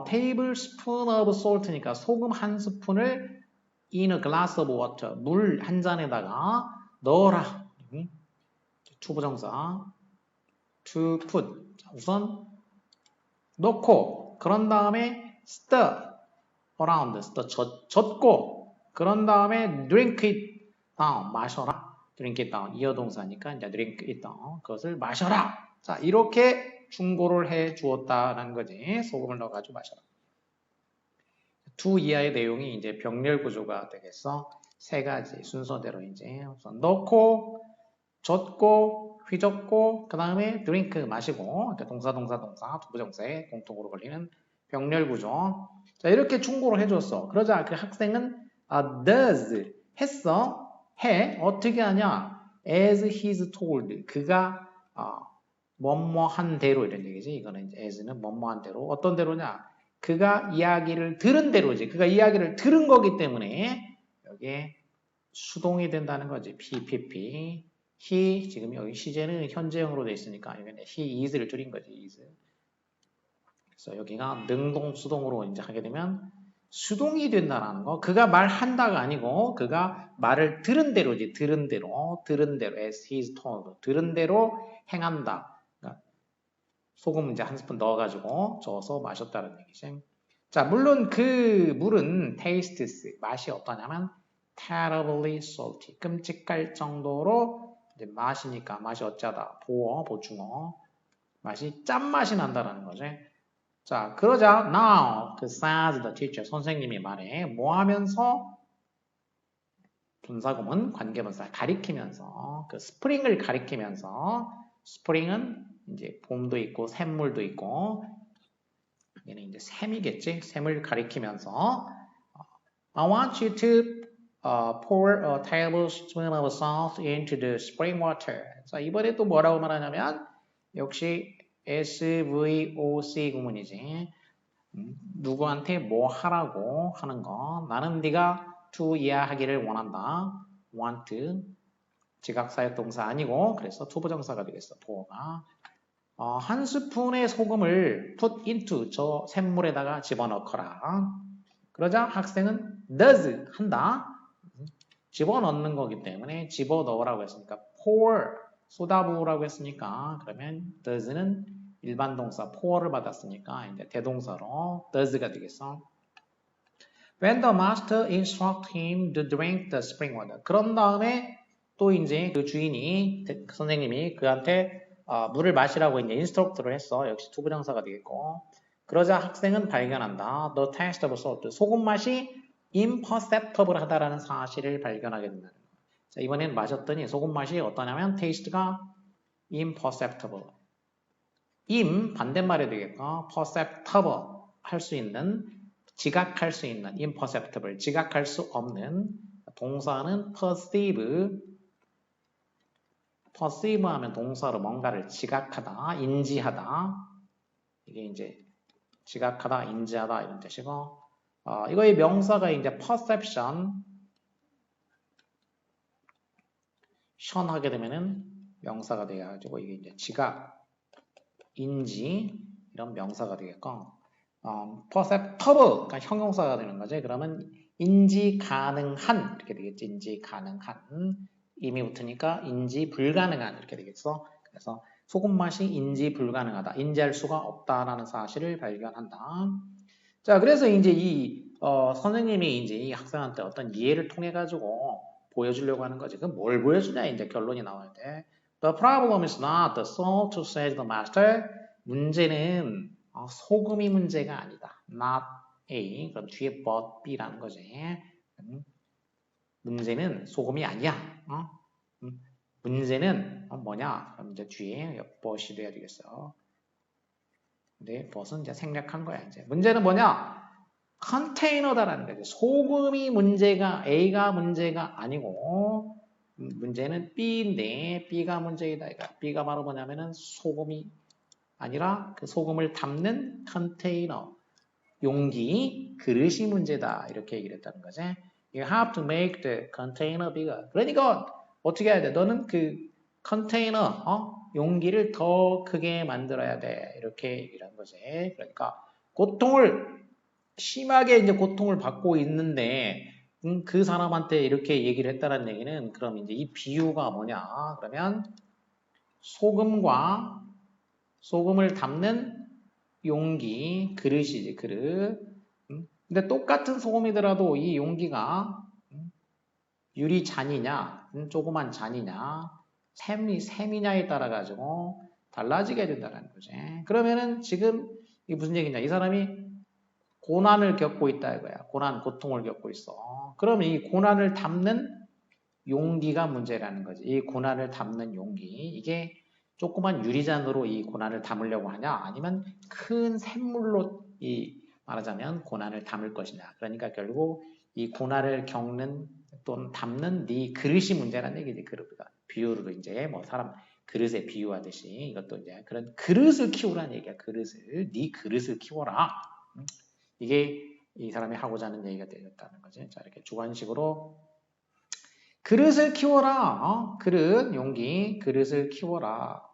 테이블 스푼 오브 솔트니까 소금 한 스푼을 in a glass of water. 물 한 잔에다가 넣어라. 투부정사. to put. 자, 우선 넣고 그런 다음에 stir around. stir 젓고 그런 다음에 drink it down. 마셔라. drink it down. 이어동사니까 이제 drink it down. 그것을 마셔라. 자, 이렇게 충고를 해 주었다라는 거지. 소금을 넣어가지고 마셔라. 두 이하의 내용이 이제 병렬 구조가 되겠어. 세 가지 순서대로 이제 우선 넣고, 젓고, 휘젓고, 그 다음에 drink 마시고, 동사, 두부정사에 공통으로 걸리는 병렬 구조. 자, 이렇게 충고를 해줬어. 그러자 그 학생은 does 했어. 해. 어떻게 하냐? as he's told. 그가 뭐뭐한 대로 이런 얘기지. 이거는 이제 as는 뭐뭐한 대로. 어떤 대로냐? 그가 이야기를 들은 대로지. 그가 이야기를 들은 거기 때문에 여기에 수동이 된다는 거지. PPP. he 지금 여기 시제는 현재형으로 되어 있으니까 여기는 he is를 줄인 거지. is. 그래서 여기가 능동 수동으로 이제 하게 되면 수동이 된다는 거. 그가 말한다가 아니고 그가 말을 들은 대로지. 들은 대로 as he's told. 들은 대로 행한다. 소금 이제 한 스푼 넣어가지고 저어서 마셨다는 얘기지. 자, 물론 그 물은 tastes, 맛이 어떠냐면 terribly salty, 끔찍할 정도로 이제 마시니까 맛이 어쩌다, 보충어, 맛이 짠맛이 난다는 거지. 자, 그러자 now, says the teacher, 선생님이 말해. 뭐 하면서? 분사구문, 관계분사, 가리키면서, 그 스프링을 가리키면서, 스프링은 이제 봄도 있고 샘물도 있고 얘는 이제 샘이겠지. 샘을 가리키면서 I want you to pour a tablespoon of salt into the spring water. 자, 이번에 또 뭐라고 말하냐면 역시 SVOC 구문이지. 누구한테 뭐 하라고 하는 거. 나는 네가 to 이해하기를 원한다. want 지각사역동사 아니고 그래서 투부정사가 되겠어. pour가. 한 스푼의 소금을 put into 저 샘물에다가 집어넣거라. 그러자 학생은 does 한다. 집어넣는 거기 때문에 집어넣으라고 했으니까 pour 쏟아부으라고 했으니까 그러면 does는 일반 동사 pour를 받았으니까 이제 대동사로 does가 되겠어. When the master instruct him to drink the spring water. 그런 다음에 또 이제 그 주인이 선생님이 그한테 물을 마시라고 이제 인스트럭트를 했어. 역시 투부정사가 되겠고. 그러자 학생은 발견한다. The taste of salt. 소금 맛이 imperceptible 하다라는 사실을 발견하게 된다는 거야. 자, 이번엔 마셨더니 소금 맛이 어떠냐면 taste가 imperceptible. 반대말이 되겠고 perceptible 할 수 있는 지각할 수 있는 imperceptible 지각할 수 없는 동사는 perceive 하면 동사로 뭔가를 지각하다, 인지하다. 이게 이제 지각하다, 인지하다 이런 뜻이고 이거의 명사가 이제 perception 하게 되면은 명사가 돼가지고 이게 이제 지각, 인지 이런 명사가 되겠고 perceptible 그러니까 형용사가 되는 거지. 그러면 인지 가능한 이렇게 되겠지. 인지 가능한 임이 붙으니까 인지 불가능한 이렇게 되겠어. 그래서 소금 맛이 인지 불가능하다. 인지할 수가 없다라는 사실을 발견한다. 자, 그래서 이제 이 선생님이 이제 이 학생한테 어떤 예를 통해 가지고 보여주려고 하는 거지. 그럼 뭘 보여주냐 이제 결론이 나와야 돼. The problem is not the salt, said the master. 문제는 소금이 문제가 아니다. Not A. 그럼 뒤에 but B라는 거지. 문제는 소금이 아니야. 문제는 뭐냐? 그럼 이제 뒤에 but이 돼야 되겠어. 근데 but은 이제 생략한 거야. 이제 문제는 뭐냐? 컨테이너다라는 거지. 소금이 문제가 A가 문제가 아니고 문제는 B인데 B가 문제이다. B가 바로 뭐냐면은 소금이 아니라 그 소금을 담는 컨테이너, 용기, 그릇이 문제다. 이렇게 얘기를 했다는 거지. You have to make the container bigger. 그러니까 어떻게 해야 돼? 너는 그 컨테이너, 용기를 더 크게 만들어야 돼. 이렇게 얘기를 한 거지. 그러니까 심하게 이제 고통을 받고 있는데 그 사람한테 이렇게 얘기를 했다는 얘기는 그럼 이제 이 비유가 뭐냐? 그러면 소금을 담는 용기, 그릇이지, 그릇. 근데 똑같은 소금이더라도 이 용기가 유리 잔이냐, 조그만 잔이냐, 셈이냐에 따라 가지고 달라지게 된다는 거지. 그러면은 지금 이게 무슨 얘기냐? 이 사람이 고난을 겪고 있다 이거야. 고통을 겪고 있어. 그러면 이 고난을 담는 용기가 문제라는 거지. 이 고난을 담는 용기. 이게 조그만 유리잔으로 이 고난을 담으려고 하냐? 아니면 큰 샘물로 말하자면 고난을 담을 것이냐? 그러니까 결국 이 고난을 겪는 또는 담는 네 그릇이 문제라는 얘기지. 그릇가 비유로 이제 뭐 사람 그릇에 비유하듯이 이것도 이제 그런 그릇을 키우라는 얘기야. 네 그릇을 키워라. 이게 이 사람이 하고자 하는 얘기가 되었다는 거지. 자, 이렇게 주관식으로 그릇을 키워라. 그릇, 용기, 그릇을 키워라.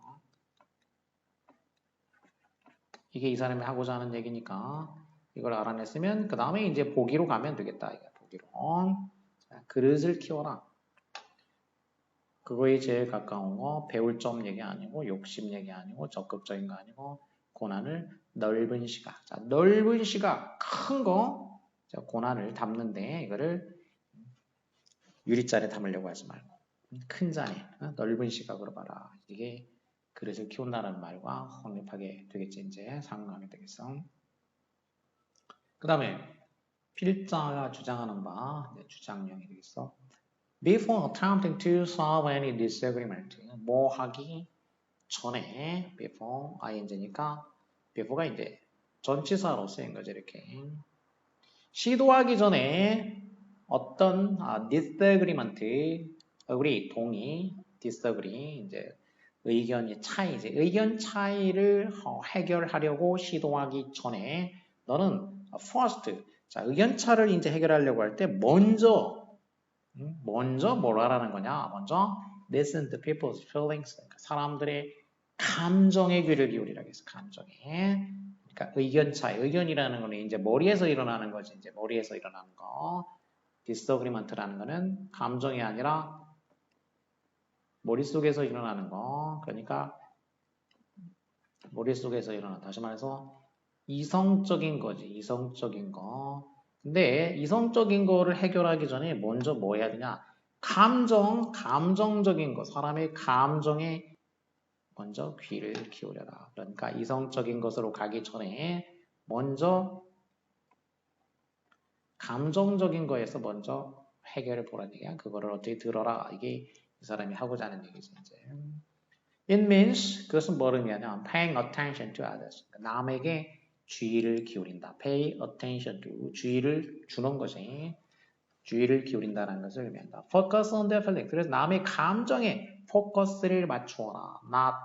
이게 이 사람이 하고자 하는 얘기니까 이걸 알아냈으면 그 다음에 이제 보기로 가면 되겠다. 보기로. 자, 그릇을 키워라. 그거에 제일 가까운 거 배울 점 얘기 아니고 욕심 얘기 아니고 적극적인 거 아니고 고난을 넓은 시각. 자, 넓은 시각 큰 거 고난을 담는데 이거를 유리잔에 담으려고 하지 말고 큰 잔에 넓은 시각으로 봐라. 이게 그릇을 키운다는 말과 확립하게 되겠지. 이제 상응하게 되겠어. 그 다음에 필자가 주장하는 바 주장형이 되겠어. Before attempting to solve any disagreement, 뭐 하기 전에 before ing니까 before가 이제 전치사로 쓰인 거죠. 이렇게 시도하기 전에 어떤 disagreement, agree, 동의, disagree 이제 의견의 차이지. 의견 차이를 해결하려고 시도하기 전에 너는 first, 자 의견 차를 이제 해결하려고 할 때 먼저 뭘 하라는 거냐? 먼저 listen to people's feelings. 그러니까 사람들의 감정에 귀를 기울이라고 해서 감정에. 그러니까 의견 차이. 의견이라는 거는 이제 머리에서 일어나는 거지. 이제 머리에서 일어나는 거. disagreement라는 거는 감정이 아니라 머릿속에서 일어나는 거. 그러니까 머릿속에서 일어나. 다시 말해서 이성적인 거지. 이성적인 거. 근데 이성적인 거를 해결하기 전에 먼저 뭐 해야 되냐? 감정적인 거. 사람의 감정에 먼저 귀를 기울여라. 그러니까 이성적인 것으로 가기 전에 먼저 감정적인 거에서 먼저 해결을 보라는 얘기야. 그거를 어떻게 들어라. 이게 이 사람이 하고자 하는 얘기지. 이제. It means 그것은 뭐를 의미하냐? Paying attention to others. 남에게 주의를 기울인다. Pay attention to 주의를 주는 것이 주의를 기울인다는 것을 의미한다. Focus on their feelings. 그래서 남의 감정에 포커스를 맞추어라. Not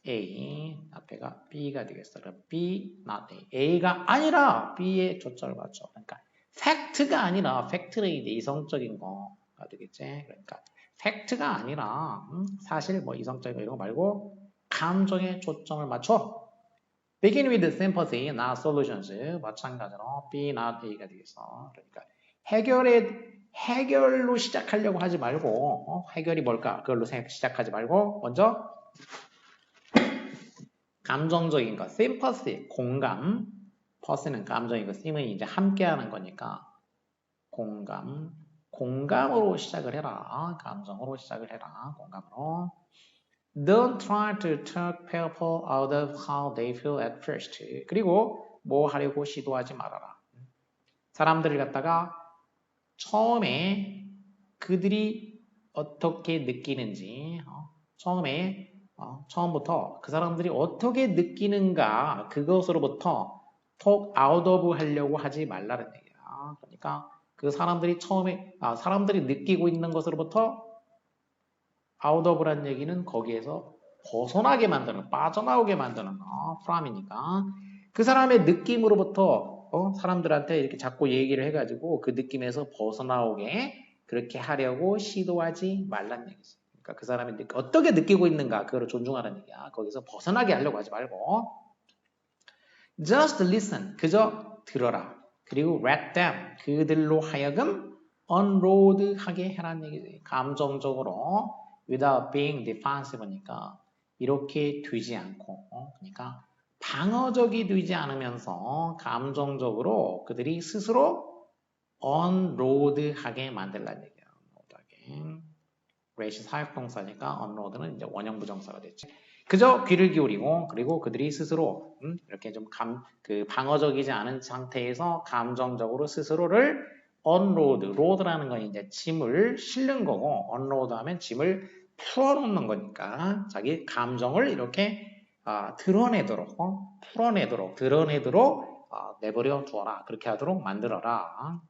A. 앞에가 B가 되겠어. 그럼 B, not A. A가 아니라 B에 초점을 맞춰. 그러니까 팩트가 아니라 팩트레이드 이성적인 거가 되겠지. 그러니까 팩트가 아니라 사실 뭐 이성적인 거 이런 거 말고 감정에 초점을 맞춰. Begin with sympathy, not solutions. 마찬가지로 B, not A가 되겠어. 그러니까 해결로 시작하려고 하지 말고 해결이 뭘까? 그걸로 시작하지 말고 먼저 감정적인 거, sympathy, 공감. 퍼스는 감정이고 sim은 이제 함께하는 거니까 공감으로 시작을 해라. 감정으로 시작을 해라. 공감으로. Don't try to talk people out of how they feel at first. 그리고 뭐 하려고 시도하지 말아라. 사람들을 갖다가 처음에 그들이 어떻게 느끼는지 처음부터 그 사람들이 어떻게 느끼는가 그것으로부터 talk out of 하려고 하지 말라는 얘기야. 그러니까 그 사람들이 사람들이 느끼고 있는 것으로부터 out of라는 얘기는 거기에서 벗어나게 만드는, 빠져나오게 만드는 from이니까 그 사람의 느낌으로부터 사람들한테 이렇게 자꾸 얘기를 해가지고 그 느낌에서 벗어나오게 그렇게 하려고 시도하지 말란 얘기지. 그러니까 그 사람이 어떻게 느끼고 있는가 그거를 존중하라는 얘기야. 거기서 벗어나게 하려고 하지 말고 just listen, 그저 들어라. 그리고 let them, 그들로 하여금 unload하게 해라는 얘기지. 감정적으로 without being defensive니까 이렇게 되지 않고 그러니까 방어적이 되지 않으면서 감정적으로 그들이 스스로 unload하게 만들라는 얘기야. unload하게. rate이 사역동사니까 unload는 이제 원형 부정사가 됐지. 그저 귀를 기울이고 그리고 그들이 스스로 이렇게 좀 방어적이지 않은 상태에서 감정적으로 스스로를 unload, load라는 건 이제 짐을 실는 거고 unload하면 짐을 풀어놓는 거니까 자기 감정을 이렇게 드러내도록 내버려 두어라. 그렇게 하도록 만들어라.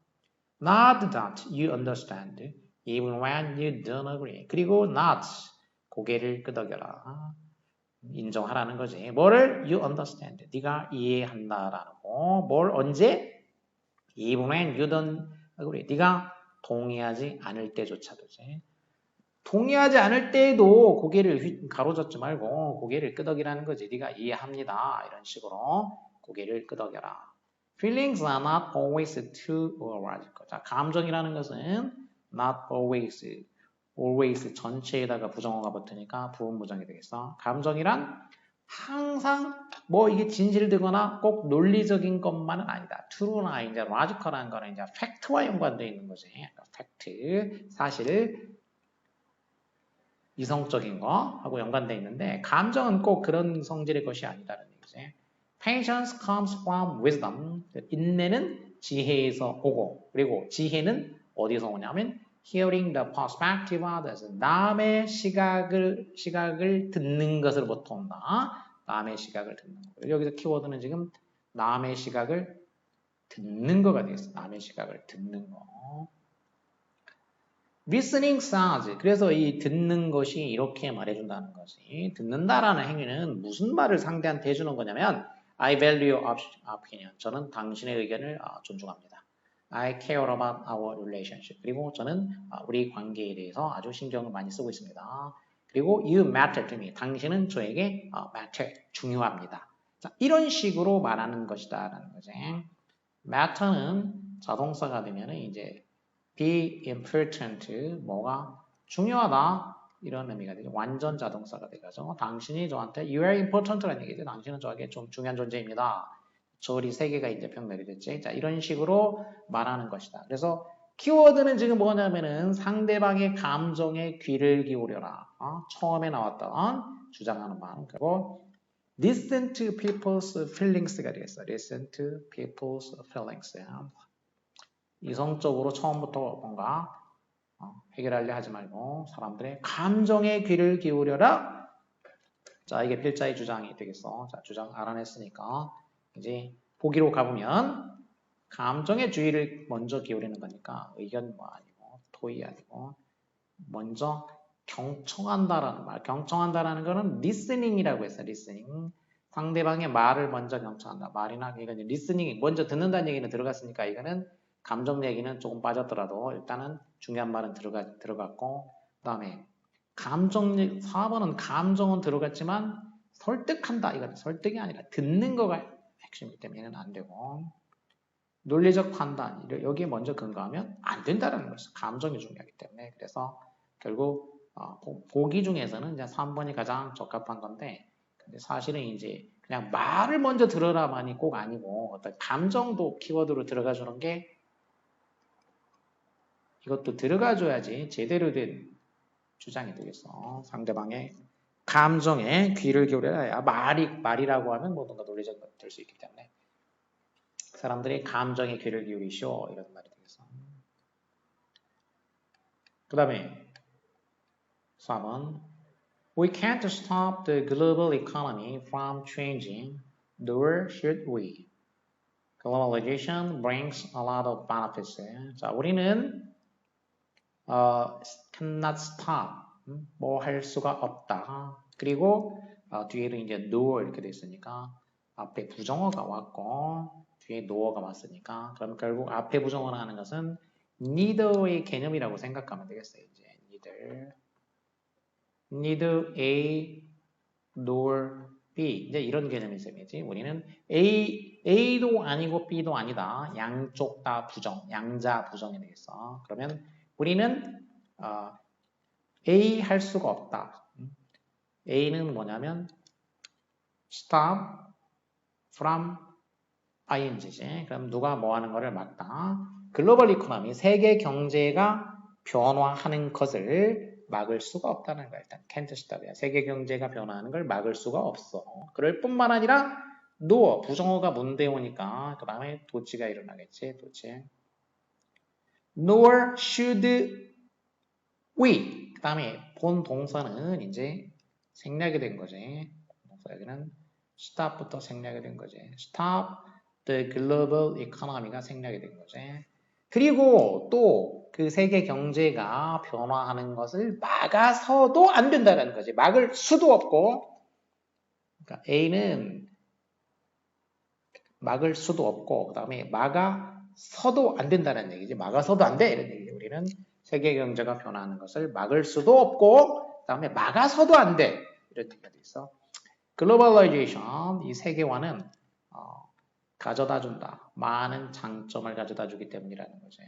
Not that you understand, even when you don't agree. 그리고 not, 고개를 끄덕여라. 인정하라는 거지. 뭐를? You understand. 네가 이해한다라는 거. 뭘 언제? Even when you don't agree. 네가 동의하지 않을 때조차도지. 동의하지 않을 때에도 고개를 가로젓지 말고 고개를 끄덕이라는 거지. 네가 이해합니다. 이런 식으로 고개를 끄덕여라. Feelings are not always true or logical. 자, 감정이라는 것은 not always 전체에다가 부정어가 붙으니까 부분부정이 되겠어. 감정이란 항상 뭐 이게 진실되거나 꼭 논리적인 것만은 아니다. true나 이제 logical한 거는 이제 팩트와 연관되어 있는 거지. 팩트, 사실, 이성적인 거하고 연관되어 있는데 감정은 꼭 그런 성질의 것이 아니다는 얘기지. Patience comes from wisdom. 인내는 지혜에서 오고 그리고 지혜는 어디서 오냐면 hearing the perspective of others. 남의 시각을 듣는 것으로부터 온다. 남의 시각을 듣는 거. 여기서 키워드는 지금 남의 시각을 듣는 거가 되겠어. 남의 시각을 듣는 거. Listening sounds. 그래서 이 듣는 것이 이렇게 말해준다는 것이 듣는다라는 행위는 무슨 말을 상대한테 해주는 거냐면 I value your opinion. 저는 당신의 의견을 존중합니다. I care about our relationship. 그리고 저는 우리 관계에 대해서 아주 신경을 많이 쓰고 있습니다. 그리고 you matter to me. 당신은 저에게 matter, 중요합니다. 자, 이런 식으로 말하는 것이다 라는 거지. matter는 자동사가 되면 이제 be important, 뭐가 중요하다 이런 의미가 되죠. 완전 자동사가 되죠. 당신이 저한테 you are important라는 얘기죠. 당신은 저에게 좀 중요한 존재입니다. 저리 세 개가 이제 병렬이 됐지. 자, 이런 식으로 말하는 것이다. 그래서 키워드는 지금 뭐냐면은 상대방의 감정에 귀를 기울여라. 처음에 나왔던 주장하는 말. 그리고 listen to people's feelings가 되겠어. listen to people's feelings. 이성적으로 처음부터 뭔가 해결하려 하지 말고 사람들의 감정에 귀를 기울여라. 자, 이게 필자의 주장이 되겠어. 자, 주장 알아냈으니까 이제 보기로 가보면 감정의 주의를 먼저 기울이는 거니까 의견 뭐 아니고 토의 아니고 먼저 경청한다라는 말. 경청한다라는 거는 listening이라고 했어. listening. 상대방의 말을 먼저 경청한다. 말이나 이건 listening 먼저 듣는다는 얘기는 들어갔으니까 이거는 감정 얘기는 조금 빠졌더라도 일단은 중요한 말은 들어갔고 그 다음에 감정 4번은 감정은 들어갔지만 설득한다. 이건 설득이 아니라 듣는 거가 핵심이기 때문에 얘는 안 되고 논리적 판단 여기에 먼저 근거하면 안 된다는 것이 감정이 중요하기 때문에 그래서 결국 보기 중에서는 이제 3번이 가장 적합한 건데 근데 사실은 이제 그냥 말을 먼저 들어라만이 꼭 아니고 어떤 감정도 키워드로 들어가 주는 게 이것도 들어가줘야지 제대로 된 주장이 되겠어. 상대방의 감정에 귀를 기울여야 말이라고 하면 뭐든가 논리적 될 수 있기 때문에 사람들이 감정에 귀를 기울이시오 이런 말이 되겠어. 그 다음에 4번 We can't stop the global economy from changing, nor should we. Globalization brings a lot of benefits. 자, 우리는 cannot stop, 뭐 할 수가 없다. 그리고 뒤에도 이제 nor 이렇게 돼 있으니까 앞에 부정어가 왔고 뒤에 no가 왔으니까 그럼 결국 앞에 부정어를 하는 것은 neither의 개념이라고 생각하면 되겠어요. 이제 neither A nor B 이제 이런 개념이 셈이지. 우리는 A도 아니고 B도 아니다. 양쪽 다 부정, 양자 부정이 되겠어. 그러면 우리는 A 할 수가 없다. A는 뭐냐면 stop from ing지. 그럼 누가 뭐 하는 거를 막다. 글로벌 이코노미, 세계 경제가 변화하는 것을 막을 수가 없다는 거야. 일단 can't stop이야. 세계 경제가 변화하는 걸 막을 수가 없어. 그럴 뿐만 아니라 nor, 부정어가 문대 오니까 그 다음에 도치가 일어나겠지. 도치. nor should we. 그 다음에 본 동사는 이제 생략이 된 거지. 동사 여기는 stop부터 생략이 된 거지. stop the global economy가 생략이 된 거지. 그리고 또 그 세계 경제가 변화하는 것을 막아서도 안 된다는 거지. 막을 수도 없고. 그러니까 A는 막을 수도 없고, 그 다음에 막아서도 안 된다는 얘기지. 막아서도 안 돼. 이런 얘기지. 우리는 세계 경제가 변화하는 것을 막을 수도 없고, 그 다음에 막아서도 안 돼. 이런 얘기가 돼 있어. 글로벌라이제이션, 이 세계화는 가져다 준다. 많은 장점을 가져다 주기 때문이라는 거지.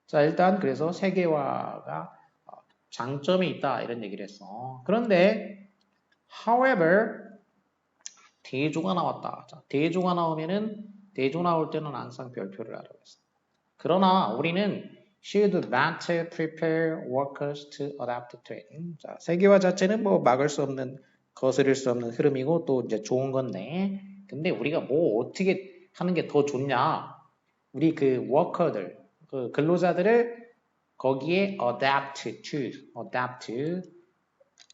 자, 일단 그래서 세계화가 장점이 있다 이런 얘기를 했어. 그런데 however 대조가 나왔다. 자, 대조가 나오면은 대조 나올 때는 항상 별표를 하라고 했어. 그러나 우리는 should better prepare workers to adapt to it. 자, 세계화 자체는 뭐 막을 수 없는 거스를 수 없는 흐름이고 또 이제 좋은 건데 근데 우리가 뭐 어떻게 하는 게 더 좋냐? 우리 그 워커들, 그 근로자들을 거기에 adapt to,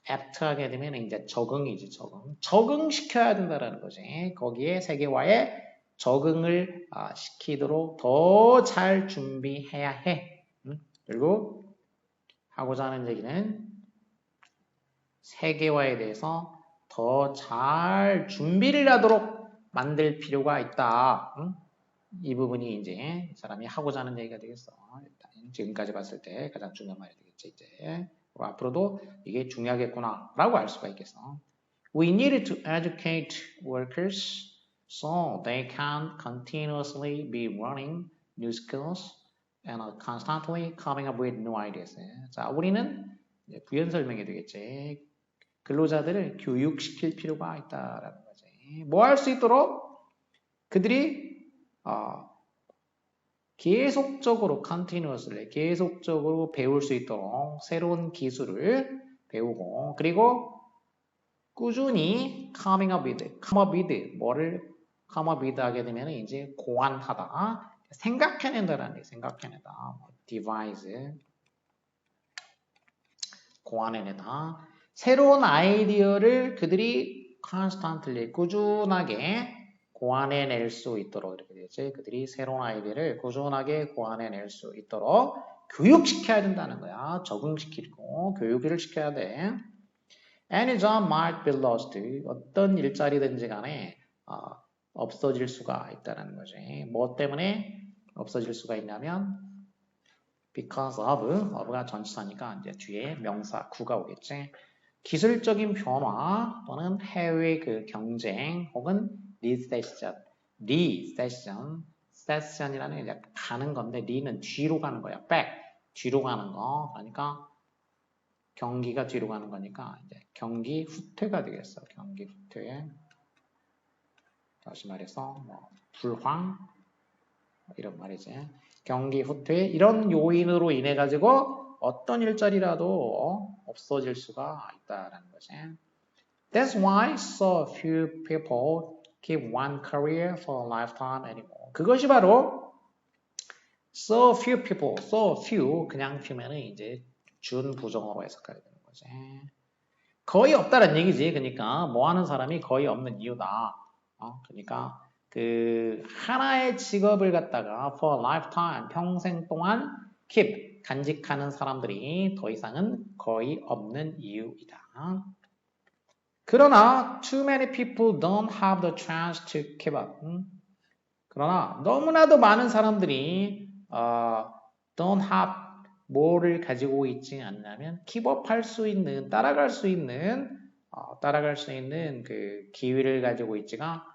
apt 하게 되면 이제 적응이지, 적응시켜야 된다라는 거지. 거기에 세계화에 적응을 시키도록 더 잘 준비해야 해. 그리고 하고자 하는 얘기는 세계화에 대해서 더 잘 준비를 하도록 만들 필요가 있다. 이 부분이 이제 사람이 하고자 하는 얘기가 되겠어. 일단 지금까지 봤을 때 가장 중요한 말이 되겠지. 이제 앞으로도 이게 중요하겠구나 라고 알 수가 있겠어. We need to educate workers so they can continuously be learning new skills and constantly coming up with new ideas. 자, 우리는 부연 설명이 되겠지. 근로자들을 교육시킬 필요가 있다라는 거지. 뭐 할 수 있도록 그들이 계속적으로 continuously 계속적으로 배울 수 있도록 새로운 기술을 배우고 그리고 꾸준히 coming up with 뭐를 come up with 하게 되면 이제 고안하다 생각해낸다라는 게 생각해내다 devise 고안해내다 새로운 아이디어를 그들이 constantly 꾸준하게 고안해낼 수 있도록 이렇게 되지. 그들이 새로운 아이디어를 꾸준하게 고안해낼 수 있도록 교육시켜야 된다는 거야. 적응시키고 교육을 시켜야 돼. Any job might be lost. 어떤 일자리든지 간에 없어질 수가 있다는 거지. 뭐 때문에 없어질 수가 있냐면 because of가 전치사니까 이제 뒤에 명사 구가 오겠지. 기술적인 변화 또는 해외 그 경쟁 혹은 recession이라는 게 가는 건데 리는 뒤로 가는 거야. back 뒤로 가는 거. 그러니까 경기가 뒤로 가는 거니까 이제 경기 후퇴가 되겠어. 경기 후퇴. 다시 말해서 뭐 불황 이런 말이지. 경기 후퇴 이런 요인으로 인해 가지고 어떤 일자리라도 없어질 수가 있다라는 거지. That's why so few people keep one career for a lifetime anymore. 그것이 바로 so few people, so few 그냥 few면은 이제 준부정어로 해석해야 되는 거지. 거의 없다는 얘기지. 그러니까 뭐 하는 사람이 거의 없는 이유다. 그러니까 그 하나의 직업을 갖다가 for a lifetime 평생 동안 keep 간직하는 사람들이 더 이상은 거의 없는 이유이다. 그러나 too many people don't have the chance to keep up. 그러나 너무나도 많은 사람들이 don't have 뭐를 가지고 있지 않냐면 keep up 할 수 있는 따라갈 수 있는 따라갈 수 있는 그 기회를 가지고 있지가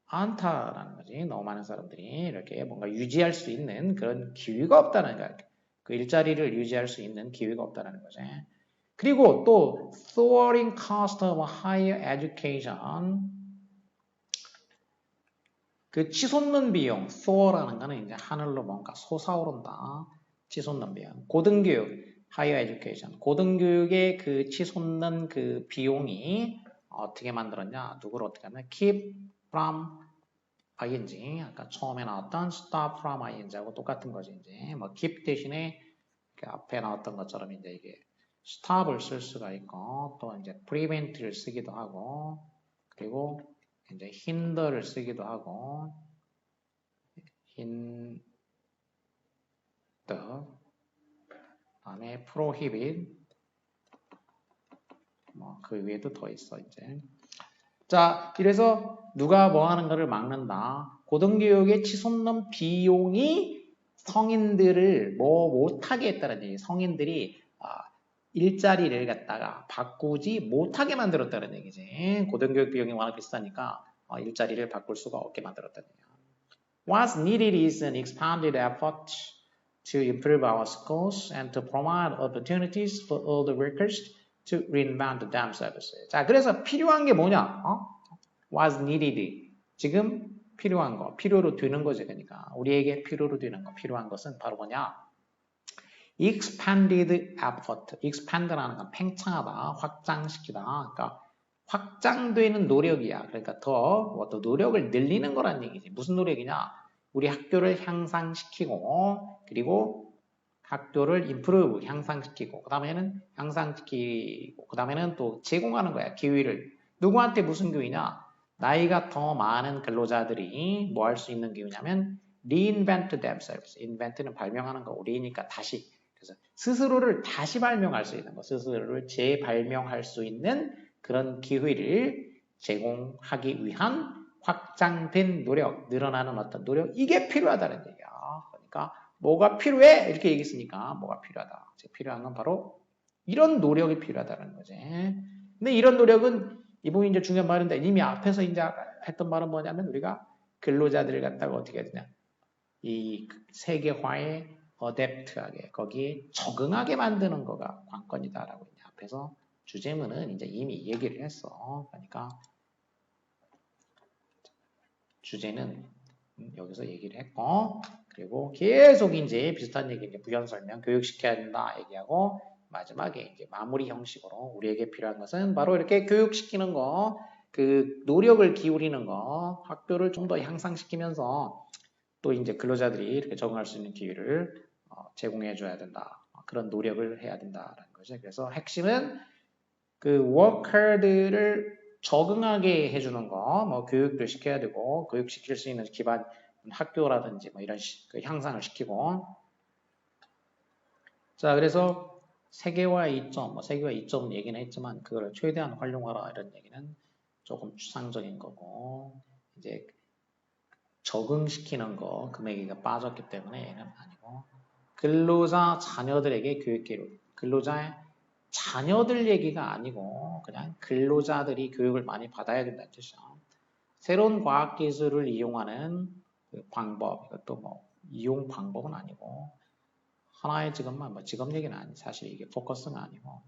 않다라는 거지. 너무 많은 사람들이 이렇게 뭔가 유지할 수 있는 그런 기회가 없다는 거야. 그 일자리를 유지할 수 있는 기회가 없다는 거지. 그리고 또 soaring cost of higher education, 그 치솟는 비용, soar라는 거는 이제 하늘로 뭔가 솟아오른다. 치솟는 비용. 고등교육, higher education, 고등교육의 그 치솟는 그 비용이 어떻게 만들었냐? 누구를 어떻게 하면 keep from ing, 아까 처음에 나왔던 stop from ing하고 똑같은 거지. 이제 뭐 keep 대신에 그 앞에 나왔던 것처럼 이제 이게 stop을 쓸 수가 있고 또 이제 prevent를 쓰기도 하고 그리고 이제 hinder를 쓰기도 하고 hinder 다음에 prohibit 뭐 그 위에도 더 있어 이제. 자, 이래서 누가 뭐 하는 거를 막는다. 고등교육의 치솟는 비용이 성인들을 뭐 못하게 했다는 얘기. 성인들이 일자리를 갖다가 바꾸지 못하게 만들었다는 얘기지. 고등교육 비용이 워낙 비싸니까 일자리를 바꿀 수가 없게 만들었다는 얘기야. What's needed is an expanded effort to improve our schools and to provide opportunities for all the workers to reinvent themselves. 자, 그래서 필요한 게 뭐냐? What's needed? 지금 필요한 거, 필요로 되는 거지. 그러니까 우리에게 필요로 되는 거, 필요한 것은 바로 뭐냐? expanded effort. expand라는 건 팽창하다, 확장시키다. 그러니까 확장되는 노력이야. 그러니까 더 노력을 늘리는 거란 얘기지. 무슨 노력이냐? 우리 학교를 향상시키고 그리고 학교를 improve, 향상시키고 그 다음에는 또 제공하는 거야. 기회를. 누구한테 무슨 기회냐? 나이가 더 많은 근로자들이 뭐 할 수 있는 기회냐면 reinvent themselves. invent는 발명하는 거, 우리니까 다시. 그래서 스스로를 다시 발명할 수 있는 거, 스스로를 재발명할 수 있는 그런 기회를 제공하기 위한 확장된 노력, 늘어나는 어떤 노력, 이게 필요하다는 얘기야. 그러니까 뭐가 필요해? 이렇게 얘기했으니까 뭐가 필요하다. 필요한 건 바로 이런 노력이 필요하다는 거지. 근데 이런 노력은 이 부분이 이제 중요한 말인데 이미 앞에서 이제 했던 말은 뭐냐면 우리가 근로자들을 갖다가 어떻게 해야 되냐. 이 세계화에 어댑트하게 거기에 적응하게 만드는 거가 관건이다라고 이제 앞에서 주제문은 이제 이미 얘기를 했어. 그러니까 주제는 여기서 얘기를 했고 그리고 계속 이제 비슷한 얘기 이제 부연 설명 교육시켜야 된다 얘기하고 마지막에 이제 마무리 형식으로 우리에게 필요한 것은 바로 이렇게 교육시키는 거, 그 노력을 기울이는 거, 학교를 좀 더 향상시키면서 또 이제 근로자들이 이렇게 적응할 수 있는 기회를 제공해 줘야 된다. 그런 노력을 해야 된다라는 거죠. 그래서 핵심은 그 워커들을 적응하게 해주는 거, 뭐 교육도 시켜야 되고 교육시킬 수 있는 기반 학교라든지 뭐 이런 그 향상을 시키고. 자, 그래서 세계화 이점, 뭐 세계화 이점 얘기는 했지만 그걸 최대한 활용하라 이런 얘기는 조금 추상적인 거고 이제 적응시키는 거 금액이 빠졌기 때문에 얘는 아니고 근로자 자녀들에게 교육기록, 근로자의 자녀들 얘기가 아니고 그냥 근로자들이 교육을 많이 받아야 된다는 뜻이야. 새로운 과학기술을 이용하는 그 방법, 이것도 뭐 이용 방법은 아니고 하나의 직업만, 뭐 직업 얘기는 아니, 사실 이게 포커스는 아니고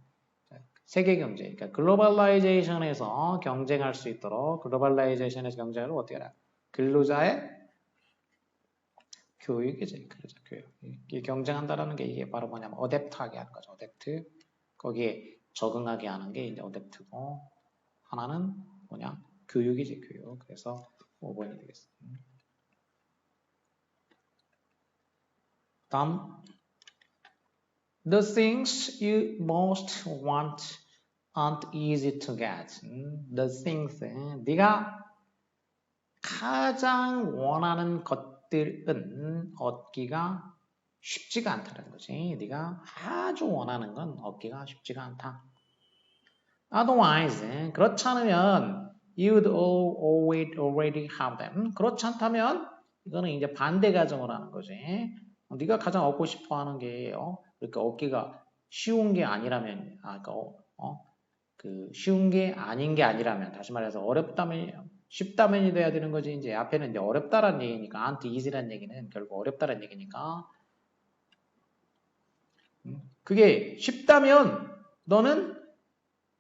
세계 경제, 그러니까 글로벌라이제이션에서 경쟁할 수 있도록 글로벌라이제이션에서 경쟁을 어떻게 하냐? 근로자의 교육이지, 근로자 교육. 이 경쟁한다라는 게 이게 바로 뭐냐면 어댑트하게 하는 거죠. 어댑트. 거기에 적응하게 하는 게 이제 어댑트고 하나는 뭐냐? 교육이지, 교육. 그래서 5번이 되겠습니다. 다음. The things you most want aren't easy to get. The things, 네가 가장 원하는 것들은 얻기가 쉽지가 않다는 거지. 네가 아주 원하는 건 얻기가 쉽지가 않다. Otherwise, 그렇지 않으면 you'd already have them. 그렇지 않다면 이거는 이제 반대 가정을 하는 거지. 네가 가장 얻고 싶어 하는 게 그러니까 얻기가 쉬운 게 아니라면 그러니까 그 쉬운 게 아닌 게 아니라면, 다시 말해서 어렵다면 쉽다면이 돼야 되는 거지. 이제 앞에는 이제 어렵다라는 얘기니까, aren't easy라는 얘기는 결국 어렵다라는 얘기니까. 그게 쉽다면 너는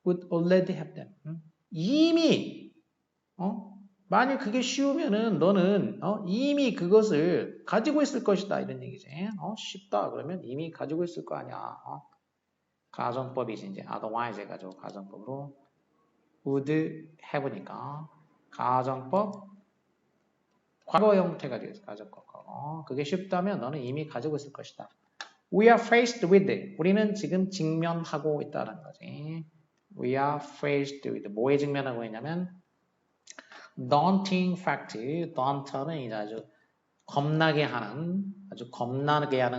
would already have them. 이미 만약 그게 쉬우면은 너는 이미 그것을 가지고 있을 것이다 이런 얘기지. 쉽다 그러면 이미 가지고 있을 거 아니야. 가정법이지 이제 otherwise 해가지고 가정법으로 would have니까 가정법 과거 형태가 되겠어. 가정법 과거. 그게 쉽다면 너는 이미 가지고 있을 것이다. We are faced with it. 우리는 지금 직면하고 있다는 거지. We are faced with. 뭐에 직면하고 있냐면 daunting fact. daunt는 이제 아주 겁나게 하는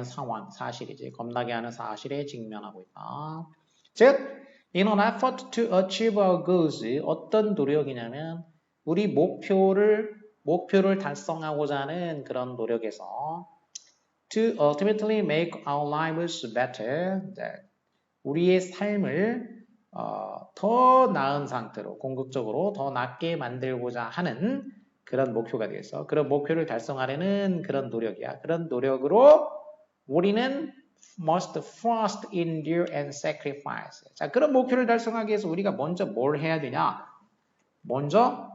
상황, 사실이지. 겁나게 하는 사실에 직면하고 있다. 즉, in an effort to achieve our goals, 어떤 노력이냐면 우리 목표를 달성하고자 하는 그런 노력에서 to ultimately make our lives better, 우리의 삶을 더 나은 상태로 궁극적으로 더 낫게 만들고자 하는 그런 목표가 되겠어. 그런 목표를 달성하려는 그런 노력이야. 그런 노력으로 우리는 must first endure and sacrifice. 자, 그런 목표를 달성하기 위해서 우리가 먼저 뭘 해야 되냐? 먼저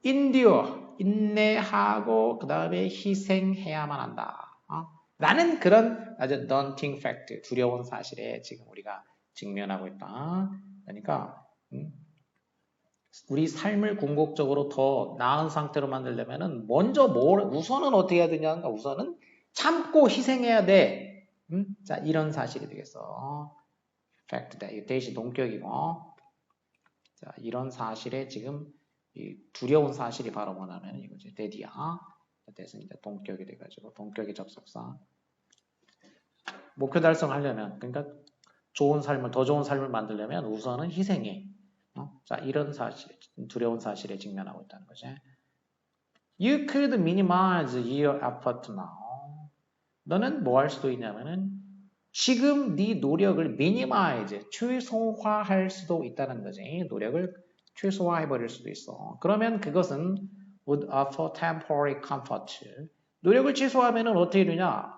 endure, 인내하고 그 다음에 희생해야만 한다. 라는 그런 아주 daunting fact, 두려운 사실에 지금 우리가 직면하고 있다. 그러니까 우리 삶을 궁극적으로 더 나은 상태로 만들려면은 먼저 우선은 어떻게 해야 되냐니까 우선은 참고 희생해야 돼. 자, 이런 사실이 되겠어. fact다. 이 대시 동격이고. 자, 이런 사실에 지금 이 두려운 사실이 바로 뭐냐면 이거지. 대디야. 그래서 이제 동격이 돼가지고 동격의 접속사. 목표 달성하려면 그러니까 더 좋은 삶을 만들려면 우선은 희생해. 자, 이런 사실, 두려운 사실에 직면하고 있다는 거지. You could minimize your effort now. 너는 뭐 할 수도 있냐면은 지금 네 노력을 minimize, 최소화할 수도 있다는 거지. 노력을 최소화해버릴 수도 있어. 그러면 그것은 would offer temporary comfort. 노력을 최소화하면은 어떻게 되냐?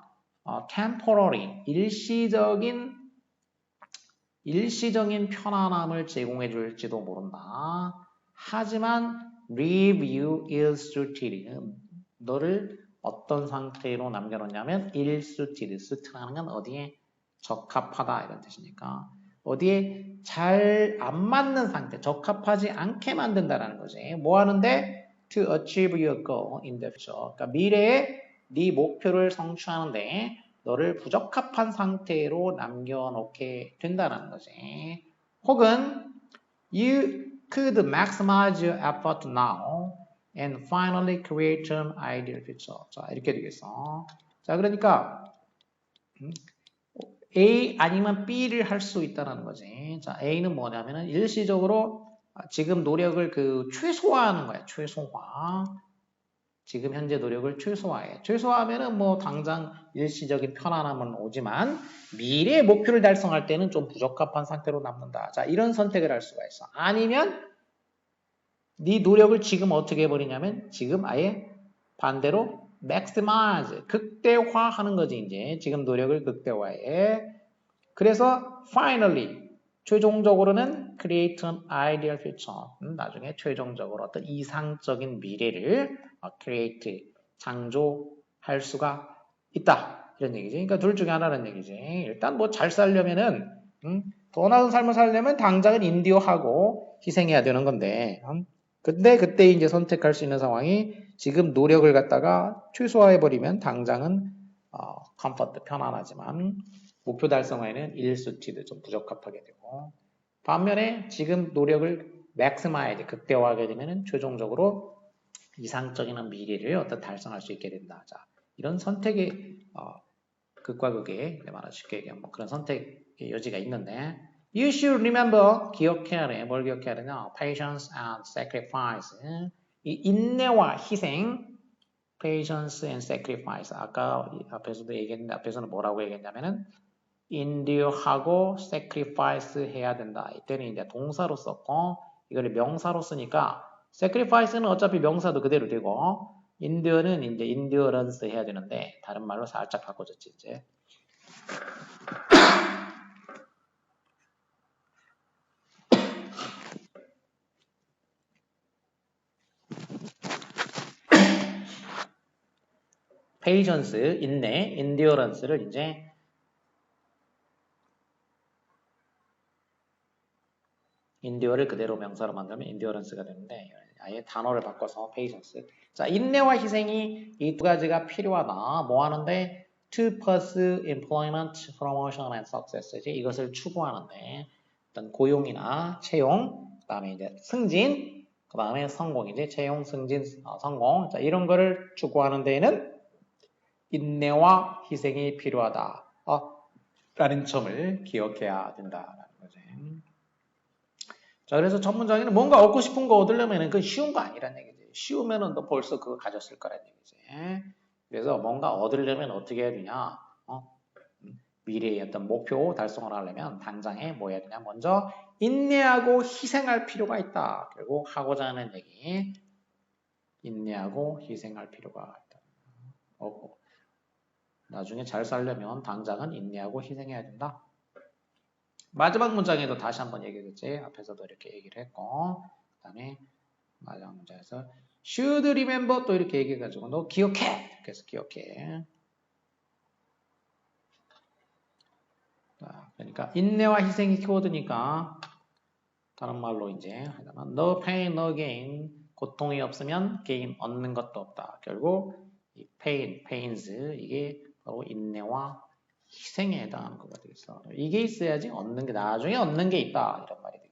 temporary, 일시적인 편안함을 제공해 줄지도 모른다. 하지만 leave you ill-suited. 너를 어떤 상태로 남겨놓냐면 ill-suited. suit라는 건 어디에 적합하다 이런 뜻이니까 어디에 잘 안 맞는 상태, 적합하지 않게 만든다라는 거지. 뭐 하는데? To achieve your goal in the future. 그러니까 미래에 네 목표를 성취하는데 너를 부적합한 상태로 남겨놓게 된다는 거지. 혹은 you could maximize your effort now and finally create an ideal future. 자, 이렇게 되겠어. 자, 그러니까 A 아니면 B를 할 수 있다는 거지. 자, A는 뭐냐면은 일시적으로 지금 노력을 최소화하는 거야. 최소화. 지금 현재 노력을 최소화해. 최소화하면은 뭐 당장 일시적인 편안함은 오지만 미래의 목표를 달성할 때는 좀 부적합한 상태로 남는다. 자, 이런 선택을 할 수가 있어. 아니면 네 노력을 지금 어떻게 해버리냐면 지금 아예 반대로 maximize, 극대화하는 거지 이제. 지금 노력을 극대화해. 그래서 finally, 최종적으로는 create an ideal future. 나중에 최종적으로 어떤 이상적인 미래를 create, 창조할 수가 있다. 이런 얘기지. 그러니까 둘 중에 하나는 얘기지. 일단 뭐 잘 살려면은 더 나은 삶을 살려면 당장은 인디오하고 희생해야 되는 건데 근데 그때 이제 선택할 수 있는 상황이 지금 노력을 갖다가 최소화해버리면 당장은 컴포트 편안하지만 목표 달성에는 일수치도 좀 부적합하게 되고 반면에 지금 노력을 맥스마이즈 극대화하게 되면 최종적으로 이상적인 미래를 어떤 달성할 수 있게 된다. 자, 이런 선택의 극과 극의 말아 쉽게 얘기하면 뭐 그런 선택의 여지가 있는데 You should remember 기억해야 돼. 뭘 기억해야 되냐? Patience and sacrifice. 이 인내와 희생 Patience and sacrifice. 아까 앞에서도 얘기했는데 앞에서는 뭐라고 얘기했냐면은 endure하고 sacrifice 해야 된다. 이때는 이제 동사로 썼고 이거를 명사로 쓰니까 sacrifice는 어차피 명사도 그대로 되고 endure는 이제 endurance 해야 되는데 다른 말로 살짝 바꿔줬지 이제. patience, 인내, endurance를 이제 endure를 그대로 명사로 만들면 endurance가 되는데 아예 단어를 바꿔서 patience. 자, 인내와 희생이 이 두 가지가 필요하다. 뭐 하는데? To pursue employment, promotion and success. 이제 이것을 추구하는데 어떤 고용이나 채용, 그 다음에 이제 승진, 그 다음에 성공이지 채용, 승진, 성공. 자, 이런 거를 추구하는 데에는 인내와 희생이 필요하다. 라는 점을 기억해야 된다라는 거죠. 자, 그래서 첫 문장에는 뭔가 얻고 싶은 거 얻으려면 그 쉬운 거 아니란 얘기지. 쉬우면은 너 벌써 그거 가졌을 거란 얘기지. 그래서 뭔가 얻으려면 어떻게 해야 되냐? 미래의 어떤 목표 달성을 하려면 당장에 뭐 해야 되냐? 먼저 인내하고 희생할 필요가 있다. 결국 하고자 하는 얘기. 인내하고 희생할 필요가 있다. 나중에 잘 살려면 당장은 인내하고 희생해야 된다. 마지막 문장에도 다시 한번 얘기했지. 앞에서도 이렇게 얘기를 했고 그 다음에 마지막 문장에서 should remember 또 이렇게 얘기해가지고 너 기억해! 이렇게 해서 기억해. 자, 그러니까 인내와 희생이 키워드니까 다른 말로 이제 하자면 no pain, no gain 고통이 없으면 gain 얻는 것도 없다. 결국 이 pains 이게 바로 인내와 희생에 해당하는 거가 되겠어. 이게 있어야지 얻는 게 나중에 얻는 게 있다 이런 말이 되겠어.